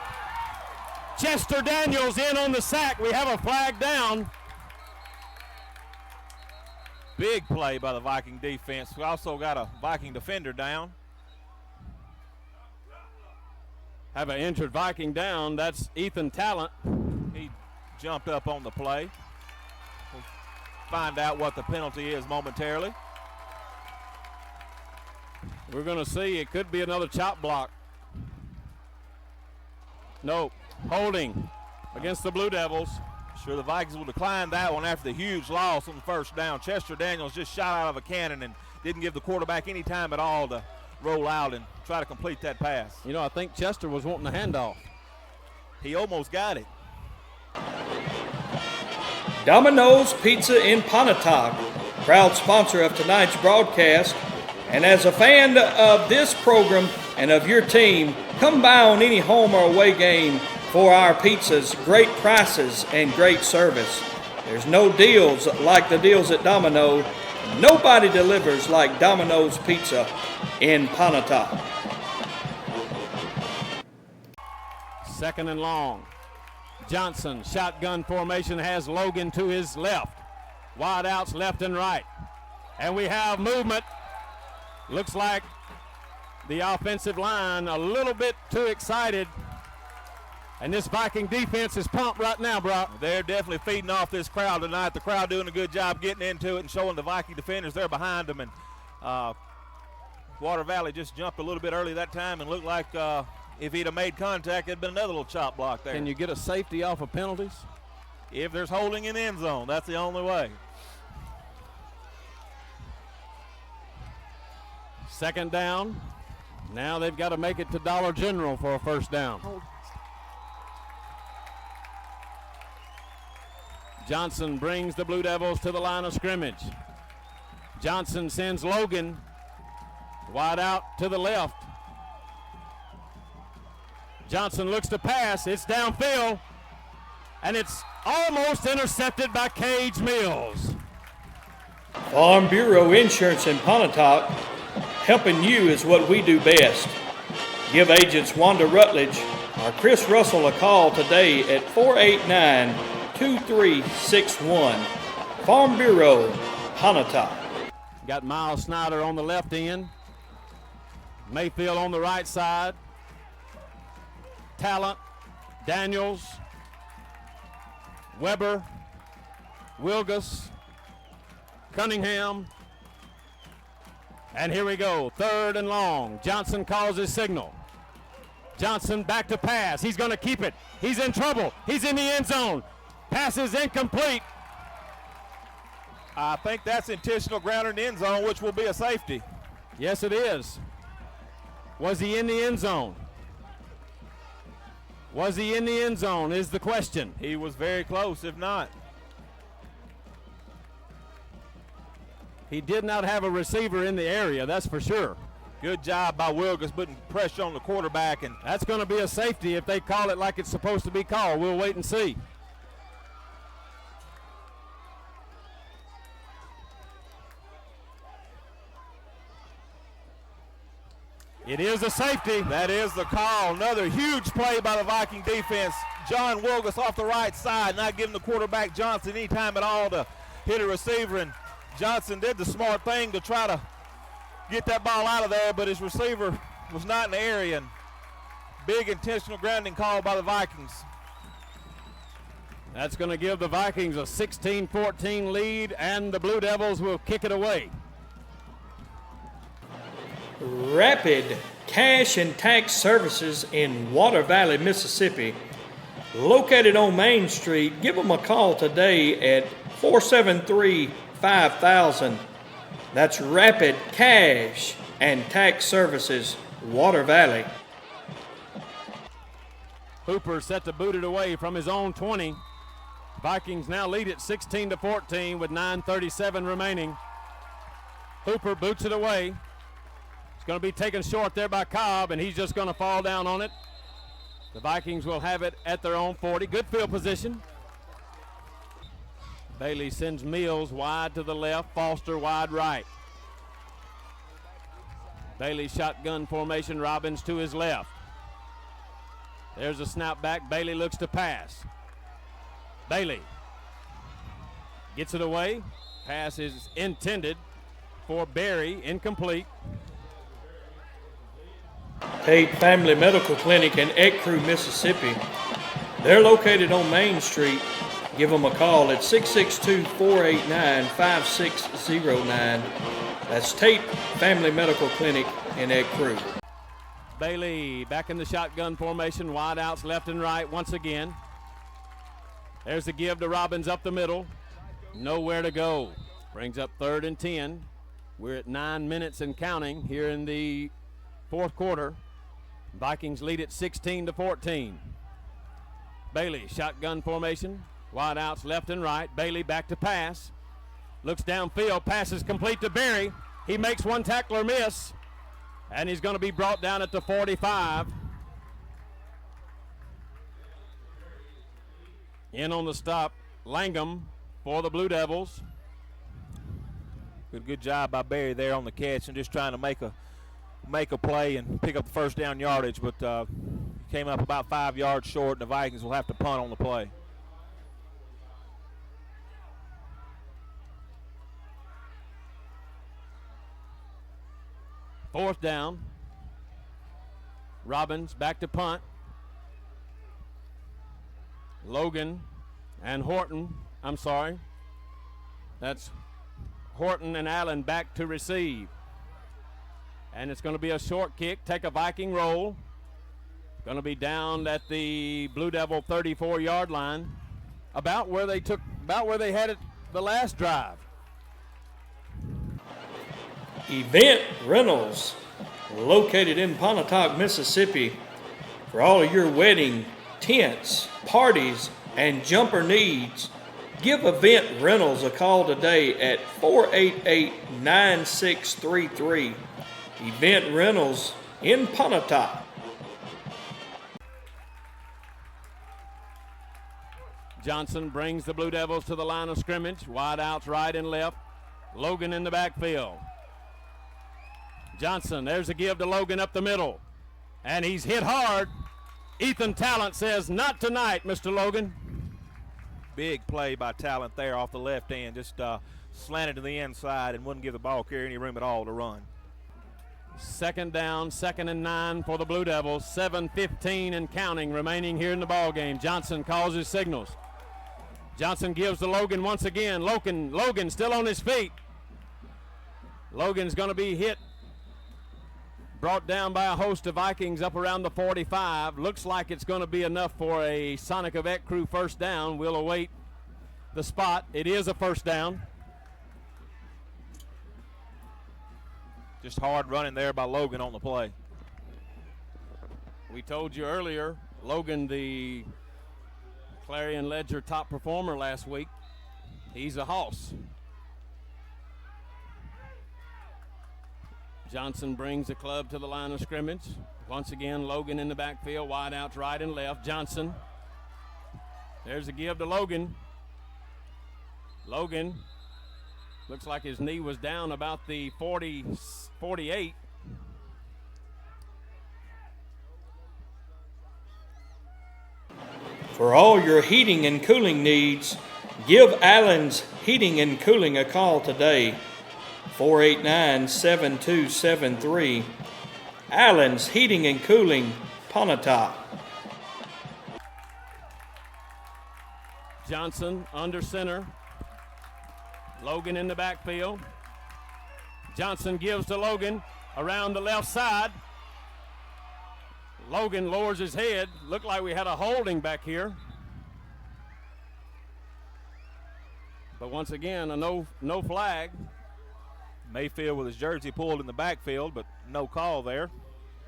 Speaker 3: Chester Daniels in on the sack. We have a flag down.
Speaker 4: Big play by the Viking defense. We also got a Viking defender down.
Speaker 3: Have an injured Viking down. That's Ethan Talent.
Speaker 4: He jumped up on the play. We'll find out what the penalty is momentarily.
Speaker 3: We're going to see. It could be another chop block. Nope. Holding against the Blue Devils.
Speaker 4: Sure, the Vikings will decline that one after the huge loss on the first down. Chester Daniels just shot out of a cannon and didn't give the quarterback any time at all to roll out and try to complete that pass.
Speaker 3: You know, I think Chester was wanting a handoff.
Speaker 4: He almost got it.
Speaker 5: Domino's Pizza in Pontotoc, proud sponsor of tonight's broadcast. And as a fan of this program and of your team, come by on any home or away game for our pizzas, great prices and great service. There's no deals like the deals at Domino. Nobody delivers like Domino's Pizza in Pontotoc.
Speaker 3: Second and long. Johnson, shotgun formation, has Logan to his left. Wide outs left and right. And we have movement. Looks like the offensive line a little bit too excited. And this Viking defense is pumped right now, Brock.
Speaker 4: They're definitely feeding off this crowd tonight. The crowd doing a good job getting into it and showing the Viking defenders they're behind them. And Water Valley just jumped a little bit early that time and looked like if he'd have made contact, it'd been another little chop block there.
Speaker 3: Can you get a safety off of penalties?
Speaker 4: If there's holding in the end zone, that's the only way.
Speaker 3: Second down. Now they've got to make it to Dollar General for a first down. Johnson brings the Blue Devils to the line of scrimmage. Johnson sends Logan wide out to the left. Johnson looks to pass. It's downfield, and it's almost intercepted by Cage Mills.
Speaker 5: Farm Bureau Insurance in Pontotoc, helping you is what we do best. Give agents Wanda Rutledge or Chris Russell a call today at 489-2361. Farm Bureau, Pontotoc.
Speaker 3: Got Miles Snyder on the left end. Mayfield on the right side. Talent, Daniels, Weber, Wilgus, Cunningham. And here we go, third and long. Johnson calls his signal. Johnson back to pass. He's going to keep it. He's in trouble. He's in the end zone. Pass is incomplete.
Speaker 4: I think that's intentional ground in the end zone, which will be a safety.
Speaker 3: Yes, it is. Was he in the end zone? Was he in the end zone is the question.
Speaker 4: He was very close, if not.
Speaker 3: He did not have a receiver in the area, that's for sure.
Speaker 4: Good job by Wilkes putting pressure on the quarterback, and
Speaker 3: That's going to be a safety if they call it like it's supposed to be called. We'll wait and see. It is a safety.
Speaker 4: that is the call. Another huge play by the Viking defense. John Wilkes off the right side, not giving the quarterback Johnson any time at all to hit a receiver, and Johnson did the smart thing to try to get that ball out of there, but his receiver was not in the area, and big intentional grounding call by the Vikings.
Speaker 3: That's going to give the Vikings a 16-14 lead, and the Blue Devils will kick it away.
Speaker 5: Rapid Cash and Tax Services in Water Valley, Mississippi, located on Main Street. Give them a call today at 473-5000. That's Rapid Cash and Tax Services, Water Valley.
Speaker 3: Hooper set to boot it away from his own 20. Vikings now lead it 16-14 with 9:37 remaining. Hooper boots it away. It's going to be taken short there by Cobb, and he's just going to fall down on it. The Vikings will have it at their own 40. Good field position. Bailey sends Mills wide to the left, Foster wide right. Bailey shotgun formation, Robbins to his left. There's a snap back. Bailey looks to pass. Bailey gets it away. Pass is intended for Berry, incomplete.
Speaker 5: Tate Family Medical Clinic in Ecru, Mississippi. They're located on Main Street. Give them a call at 662-489-5609. That's Tate Family Medical Clinic in Ecru.
Speaker 3: Bailey back in the shotgun formation, wide outs left and right once again. There's the give to Robbins up the middle. Nowhere to go. Brings up 3rd and 10. We're at 9 minutes and counting here in the fourth quarter. Vikings lead it 16-14. Bailey, shotgun formation. Wide outs left and right. Bailey back to pass. Looks downfield. Passes complete to Berry. He makes one tackler miss. And he's going to be brought down at the 45. In on the stop, Langham for the Blue Devils.
Speaker 4: Good job by Berry there on the catch and just trying to make a play and pick up the first down yardage, but came up about 5 yards short, and the Vikings will have to punt on the play.
Speaker 3: Fourth down. Robbins back to punt. Logan and Horton. I'm sorry. That's Horton and Allen back to receive. And it's going to be a short kick. Take a Viking roll. Going to be down at the Blue Devil 34-yard line. About where they had it the last drive.
Speaker 5: Event Rentals, located in Pontotoc, Mississippi, for all of your wedding, tents, parties, and jumper needs. Give Event Rentals a call today at 488-9633. Event Rentals in Pontotoc.
Speaker 3: Johnson brings the Blue Devils to the line of scrimmage. Wide outs right and left. Logan in the backfield. Johnson, there's a give to Logan up the middle. And he's hit hard. Ethan Talent says, not tonight, Mr. Logan.
Speaker 4: Big play by Talent there off the left end. Just slanted to the inside and wouldn't give the ball carrier any room at all to run.
Speaker 3: Second down, 2nd and 9 for the Blue Devils. 7:15 and counting remaining here in the ball game. Johnson calls his signals. Johnson gives to Logan once again. Logan still on his feet. Logan's going to be hit. Brought down by a host of Vikings up around the 45. Looks like it's going to be enough for a Sonic of Ecru first down. We'll await the spot. It is a first down.
Speaker 4: Just hard running there by Logan on the play.
Speaker 3: We told you earlier, Logan, the Clarion Ledger top performer last week. He's a hoss. Johnson brings the club to the line of scrimmage. Once again, Logan in the backfield, wide outs right and left. Johnson. There's a give to Logan. Logan looks like his knee was down about the 48.
Speaker 5: For all your heating and cooling needs, give Allen's Heating and Cooling a call today. 489-7273. Allen's Heating and Cooling, Pontotoc.
Speaker 3: Johnson under center. Logan in the backfield. Johnson gives to Logan around the left side. Logan lowers his head. Looked like we had a holding back here. But once again, a no flag.
Speaker 4: Mayfield with his jersey pulled in the backfield, but no call there.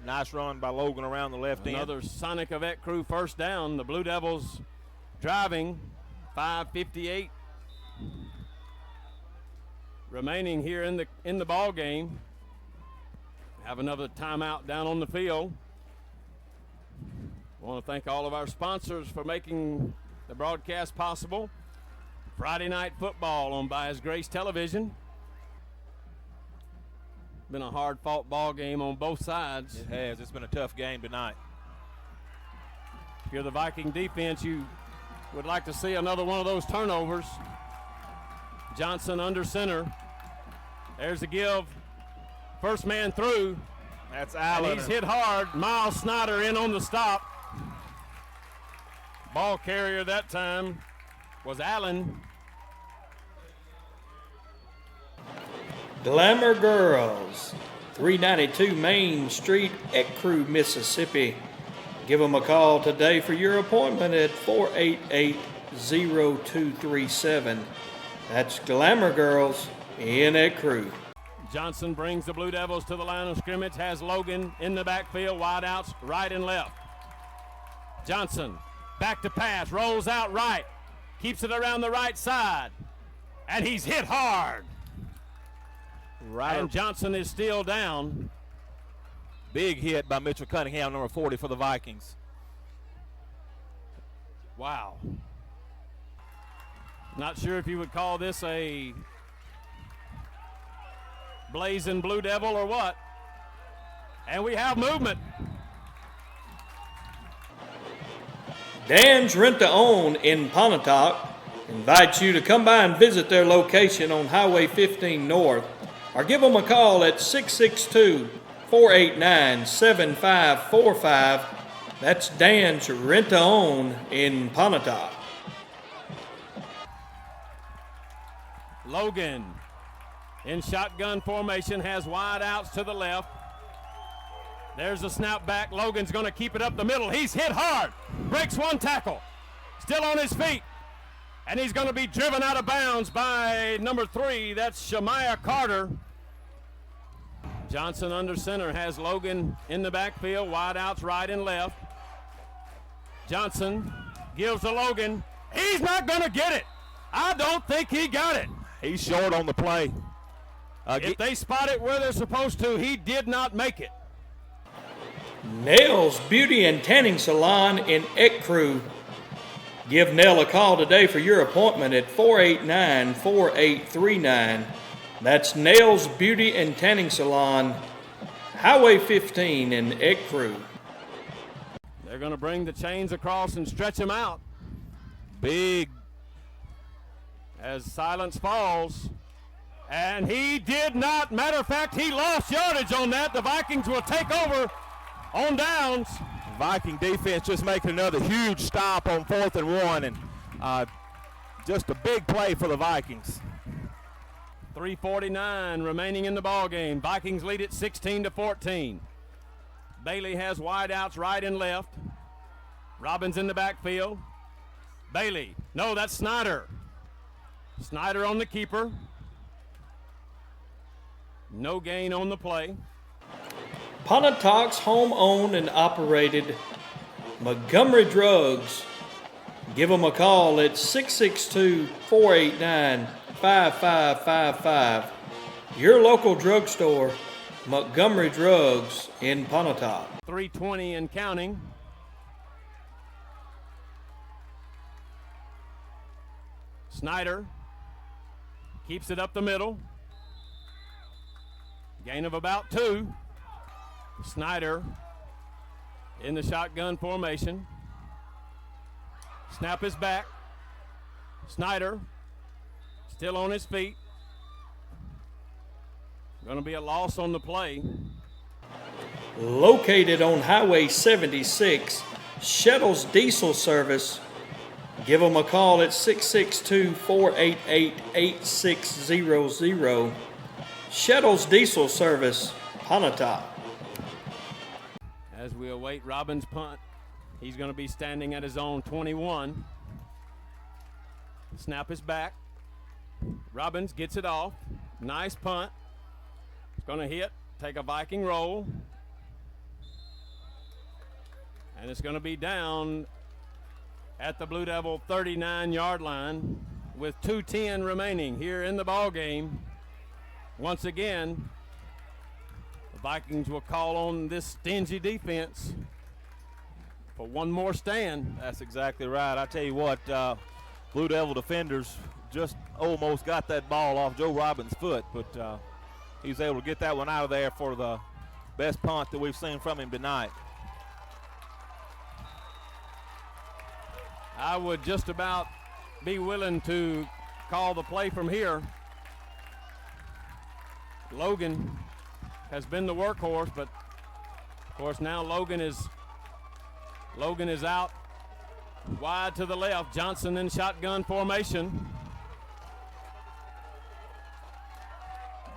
Speaker 4: Nice run by Logan around the left end.
Speaker 3: Another Sonic Avec crew first down. The Blue Devils driving. 5:58 remaining here in the ball game. Have another timeout down on the field. I want to thank all of our sponsors for making the broadcast possible. Friday Night Football on by His Grace Television. Been a hard-fought ball game on both sides.
Speaker 4: It has. It's been a tough game tonight.
Speaker 3: If you're the Viking defense, you would like to see another one of those turnovers. Johnson under center. There's the give. First man through.
Speaker 4: That's Allen.
Speaker 3: And he's hit hard. Miles Snyder in on the stop. Ball carrier that time was Allen.
Speaker 5: Glamour Girls, 392 Main Street, Ecru, Mississippi. Give them a call today for your appointment at 488-0237. That's Glamour Girls in Ecru.
Speaker 3: Johnson brings the Blue Devils to the line of scrimmage, has Logan in the backfield, wide outs right and left. Johnson back to pass, rolls out right, keeps it around the right side, and he's hit hard.
Speaker 4: Right.
Speaker 3: And Johnson is still down.
Speaker 4: Big hit by Mitchell Cunningham, number 40 for the Vikings.
Speaker 3: Wow. Not sure if you would call this a blazing Blue Devil or what. And we have movement.
Speaker 5: Dan's Rent-to-Own in Pontotoc invites you to come by and visit their location on Highway 15 North, or give them a call at 662-489-7545. That's Dan's Rent-to-Own in Pontotoc.
Speaker 3: Logan in shotgun formation, has wide outs to the left. There's a snap back. Logan's going to keep it up the middle. He's hit hard. Breaks one tackle. Still on his feet. And he's going to be driven out of bounds by number 3. That's Shemaiah Carter. Johnson under center has Logan in the backfield. Wide outs right and left. Johnson gives to Logan. He's not going to get it. I don't think he got it.
Speaker 4: He's short on the play.
Speaker 3: If they spot it where they're supposed to, he did not make it.
Speaker 5: Nell's Beauty and Tanning Salon in Ecru. Give Nell a call today for your appointment at 489-4839. That's Nell's Beauty and Tanning Salon, Highway 15 in Ecru.
Speaker 3: They're going to bring the chains across and stretch them out.
Speaker 4: Big.
Speaker 3: As silence falls. And he did not. Matter of fact, he lost yardage on that. The Vikings will take over on downs.
Speaker 4: Viking defense just making another huge stop on 4th and 1, and just a big play for the Vikings.
Speaker 3: 3:49 remaining in the ball game. Vikings lead it 16-14. Bailey has wide outs right and left. Robbins in the backfield. Bailey. No, that's Snyder. Snyder on the keeper. No gain on the play.
Speaker 5: Pontotoc's home-owned and operated Montgomery Drugs. Give them a call at 662-489-5555. Your local drugstore Montgomery Drugs in Pontotoc.
Speaker 3: 3:20 and counting. Snyder keeps it up the middle. Gain of about 2. Snyder in the shotgun formation. Snap is back. Snyder still on his feet. Going to be a loss on the play.
Speaker 5: Located on Highway 76, Shettles Diesel Service. Give them a call at 662-488-8600. Shettles Diesel Service, Pontotoc.
Speaker 3: As we await Robbins' punt, he's going to be standing at his own 21. Snap is back. Robbins gets it off. Nice punt. It's going to hit, take a Viking roll. And it's going to be down at the Blue Devil 39-yard line with 2:10 remaining here in the ball game. Once again, the Vikings will call on this stingy defense for one more stand.
Speaker 4: That's exactly right. I tell you what, Blue Devil defenders just almost got that ball off Joe Robbins' foot, but he was able to get that one out of there for the best punt that we've seen from him tonight.
Speaker 3: I would just about be willing to call the play from here. Logan has been the workhorse, but of course now Logan is out wide to the left. Johnson in shotgun formation.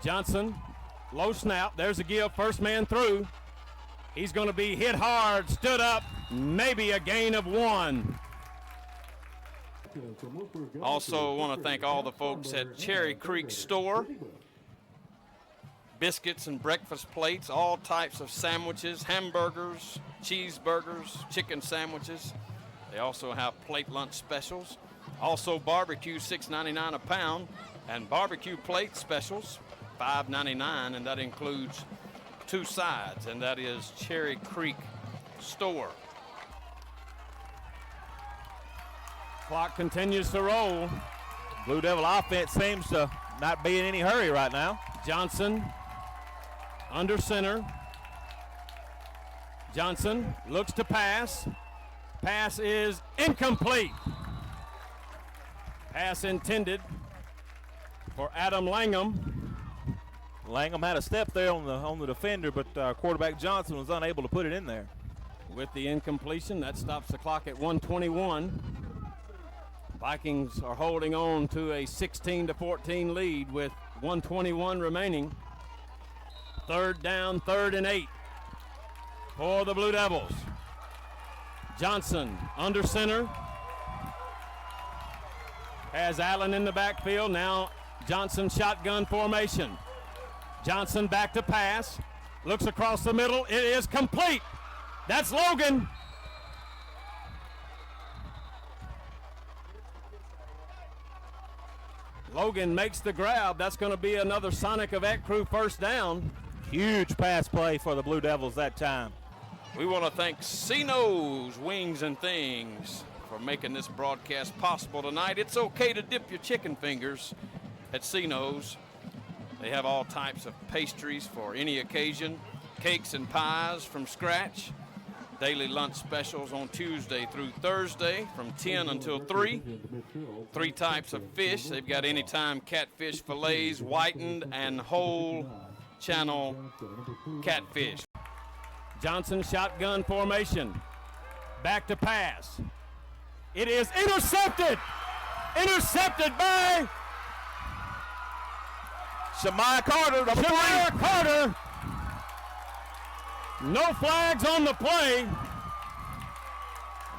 Speaker 3: Johnson, low snap. There's a give. First man through. He's going to be hit hard, stood up, maybe a gain of 1.
Speaker 7: Also want to thank all the folks at Cherry Creek Store. Biscuits and breakfast plates, all types of sandwiches, hamburgers, cheeseburgers, chicken sandwiches. They also have plate lunch specials. Also barbecue, $6.99 a pound, and barbecue plate specials, $5.99, and that includes 2 sides, and that is Cherry Creek Store.
Speaker 3: Clock continues to roll.
Speaker 4: Blue Devil offense seems to not be in any hurry right now.
Speaker 3: Johnson under center. Johnson looks to pass. Pass is incomplete. Pass intended for Adam Langham.
Speaker 4: Langham had a step there on the defender, but quarterback Johnson was unable to put it in there.
Speaker 3: With the incompletion, that stops the clock at 1:21. Vikings are holding on to a 16-14 lead with 1:21 remaining. 3rd down, 3rd and 8 for the Blue Devils. Johnson under center. Has Allen in the backfield. Now Johnson shotgun formation. Johnson back to pass. Looks across the middle. It is complete. That's Logan. Logan makes the grab. That's going to be another Sonic Event Crew first down.
Speaker 4: Huge pass play for the Blue Devils that time.
Speaker 7: We want to thank Cino's Wings and Things for making this broadcast possible tonight. It's okay to dip your chicken fingers at Cino's. They have all types of pastries for any occasion, cakes and pies from scratch, daily lunch specials on Tuesday through Thursday from 10 until 3. 3 types of fish. They've got anytime catfish fillets, whitened and whole channel catfish.
Speaker 3: Johnson shotgun formation. Back to pass. It is intercepted. Intercepted by
Speaker 4: Shemaiah Carter.
Speaker 3: Shemaiah Carter. No flags on the play.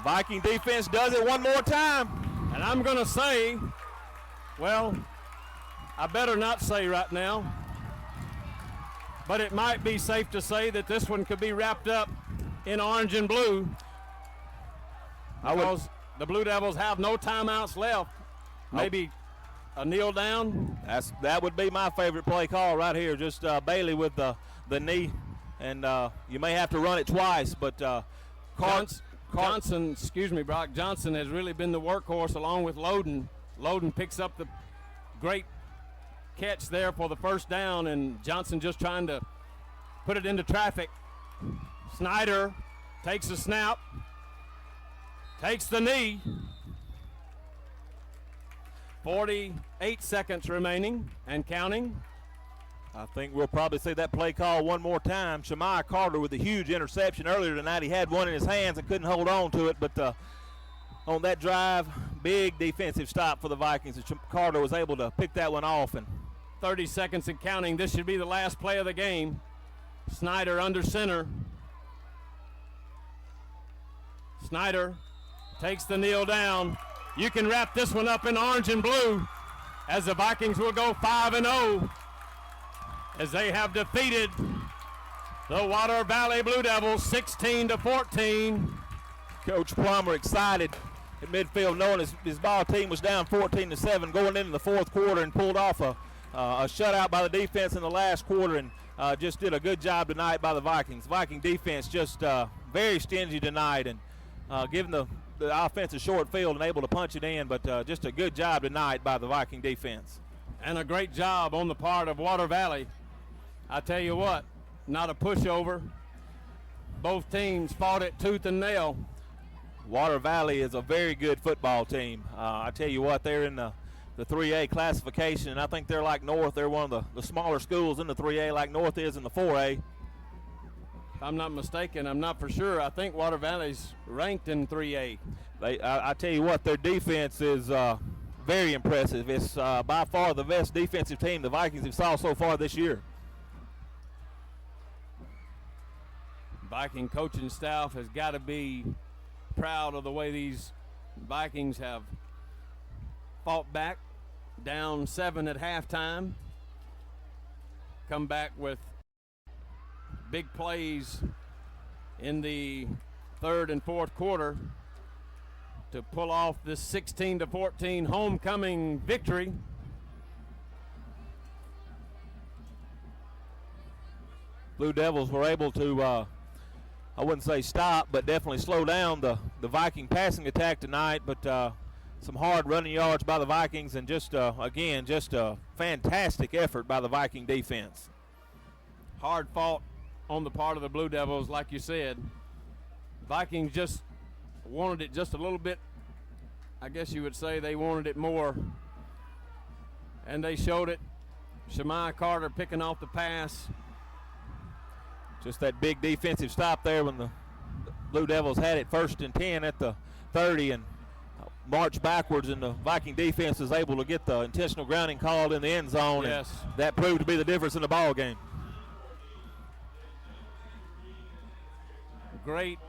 Speaker 4: Viking defense does it one more time.
Speaker 3: And I'm going to say, well, I better not say right now, but it might be safe to say that this one could be wrapped up in orange and blue because the Blue Devils have no timeouts left. Maybe a kneel down?
Speaker 4: That would be my favorite play call right here. Just Bailey with the knee, and you may have to run it twice, but
Speaker 3: Johnson, excuse me, Brock Johnson has really been the workhorse along with Loden. Loden picks up the great catch there for the first down, and Johnson just trying to put it into traffic. Snyder takes the snap, takes the knee. 48 seconds remaining and counting.
Speaker 4: I think we'll probably see that play call one more time. Shemaiah Carter with a huge interception earlier tonight. He had one in his hands and couldn't hold on to it, but on that drive, big defensive stop for the Vikings. And Carter was able to pick that one off. And
Speaker 3: 30 seconds and counting. This should be the last play of the game. Snyder under center. Snyder takes the kneel down. You can wrap this one up in orange and blue as the Vikings will go 5-0 as they have defeated the Water Valley Blue Devils 16-14.
Speaker 4: Coach Plummer excited at midfield knowing his ball team was down 14-7 going into the fourth quarter and pulled off a shutout by the defense in the last quarter and just did a good job tonight by the Vikings. Viking defense just very stingy tonight and giving the offense a short field and able to punch it in, but just a good job tonight by the Viking defense.
Speaker 3: And a great job on the part of Water Valley. I tell you what, not a pushover. Both teams fought it tooth and nail.
Speaker 4: Water Valley is a very good football team. I tell you what, they're in the 3A classification, and I think they're like North. They're one of the smaller schools in the 3A like North is in the 4A.
Speaker 3: If I'm not mistaken, I'm not for sure. I think Water Valley's ranked in 3A.
Speaker 4: I tell you what, their defense is very impressive. It's by far the best defensive team the Vikings have saw so far this year.
Speaker 3: Viking coaching staff has got to be proud of the way these Vikings have fought back, down 7 at halftime, come back with big plays in the third and fourth quarter to pull off this 16-14 homecoming victory.
Speaker 4: Blue Devils were able to I wouldn't say stop, but definitely slow down the Viking passing attack tonight. But some hard running yards by the Vikings, and just again, just a fantastic effort by the Viking defense.
Speaker 3: Hard fought on the part of the Blue Devils, like you said. Vikings just wanted it just a little bit. I guess you would say they wanted it more, and they showed it. Shemaiah Carter picking off the pass.
Speaker 4: Just that big defensive stop there when the Blue Devils had it 1st and 10 at the 30 and marched backwards, and the Viking defense was able to get the intentional grounding called in the end zone.
Speaker 3: Yes.
Speaker 4: And that proved to be the difference in the ball game.
Speaker 3: Great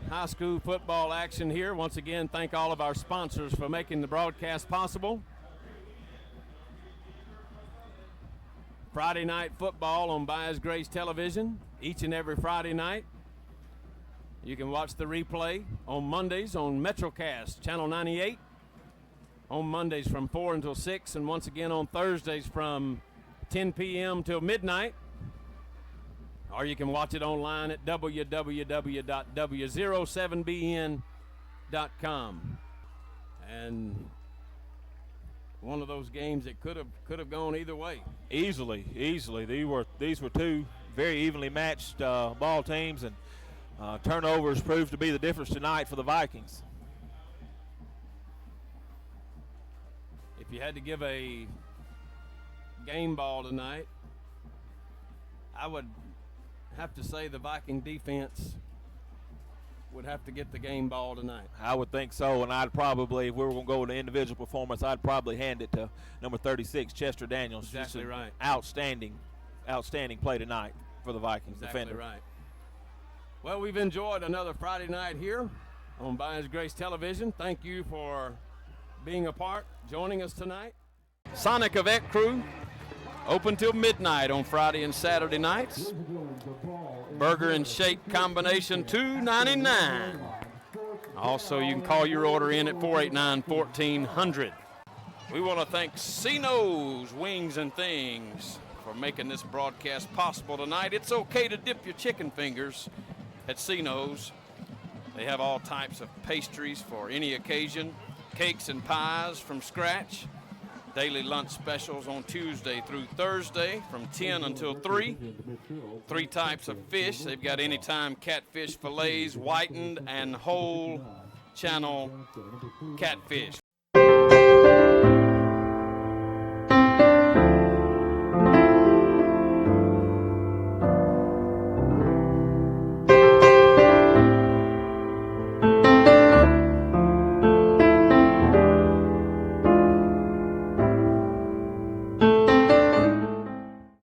Speaker 3: high school football action here. Once again, thank all of our sponsors for making the broadcast possible. Friday night football on By His Grace Television each and every Friday night. You can watch the replay on Mondays on Metrocast, Channel 98. On Mondays from 4 until 6, and once again on Thursdays from 10 p.m. till midnight. Or you can watch it online at www.w07bn.com. And one of those games that could have gone either way. Easily.
Speaker 4: These were two very evenly matched ball teams, and turnovers proved to be the difference tonight for the Vikings.
Speaker 3: If you had to give a game ball tonight, I would have to say the Viking defense would have to get the game ball tonight.
Speaker 4: I would think so, and I'd probably, if we were going to go with an individual performance, I'd probably hand it to number 36, Chester Daniels.
Speaker 3: Exactly right.
Speaker 4: Outstanding play tonight for the Vikings
Speaker 3: Exactly
Speaker 4: defender.
Speaker 3: Right. Well, we've enjoyed another Friday night here on By His Grace Television. Thank you for being a part, joining us tonight. Sonic Event Crew, open till midnight on Friday and Saturday nights. Burger and shake combination $2.99. Also, you can call your order in at 489-1400.
Speaker 7: We want to thank Cino's Wings and Things for making this broadcast possible tonight. It's okay to dip your chicken fingers at Cino's. They have all types of pastries for any occasion, cakes and pies from scratch, daily lunch specials on Tuesday through Thursday from 10 until 3. 3 types of fish. They've got anytime catfish fillets, whitened and whole channel catfish.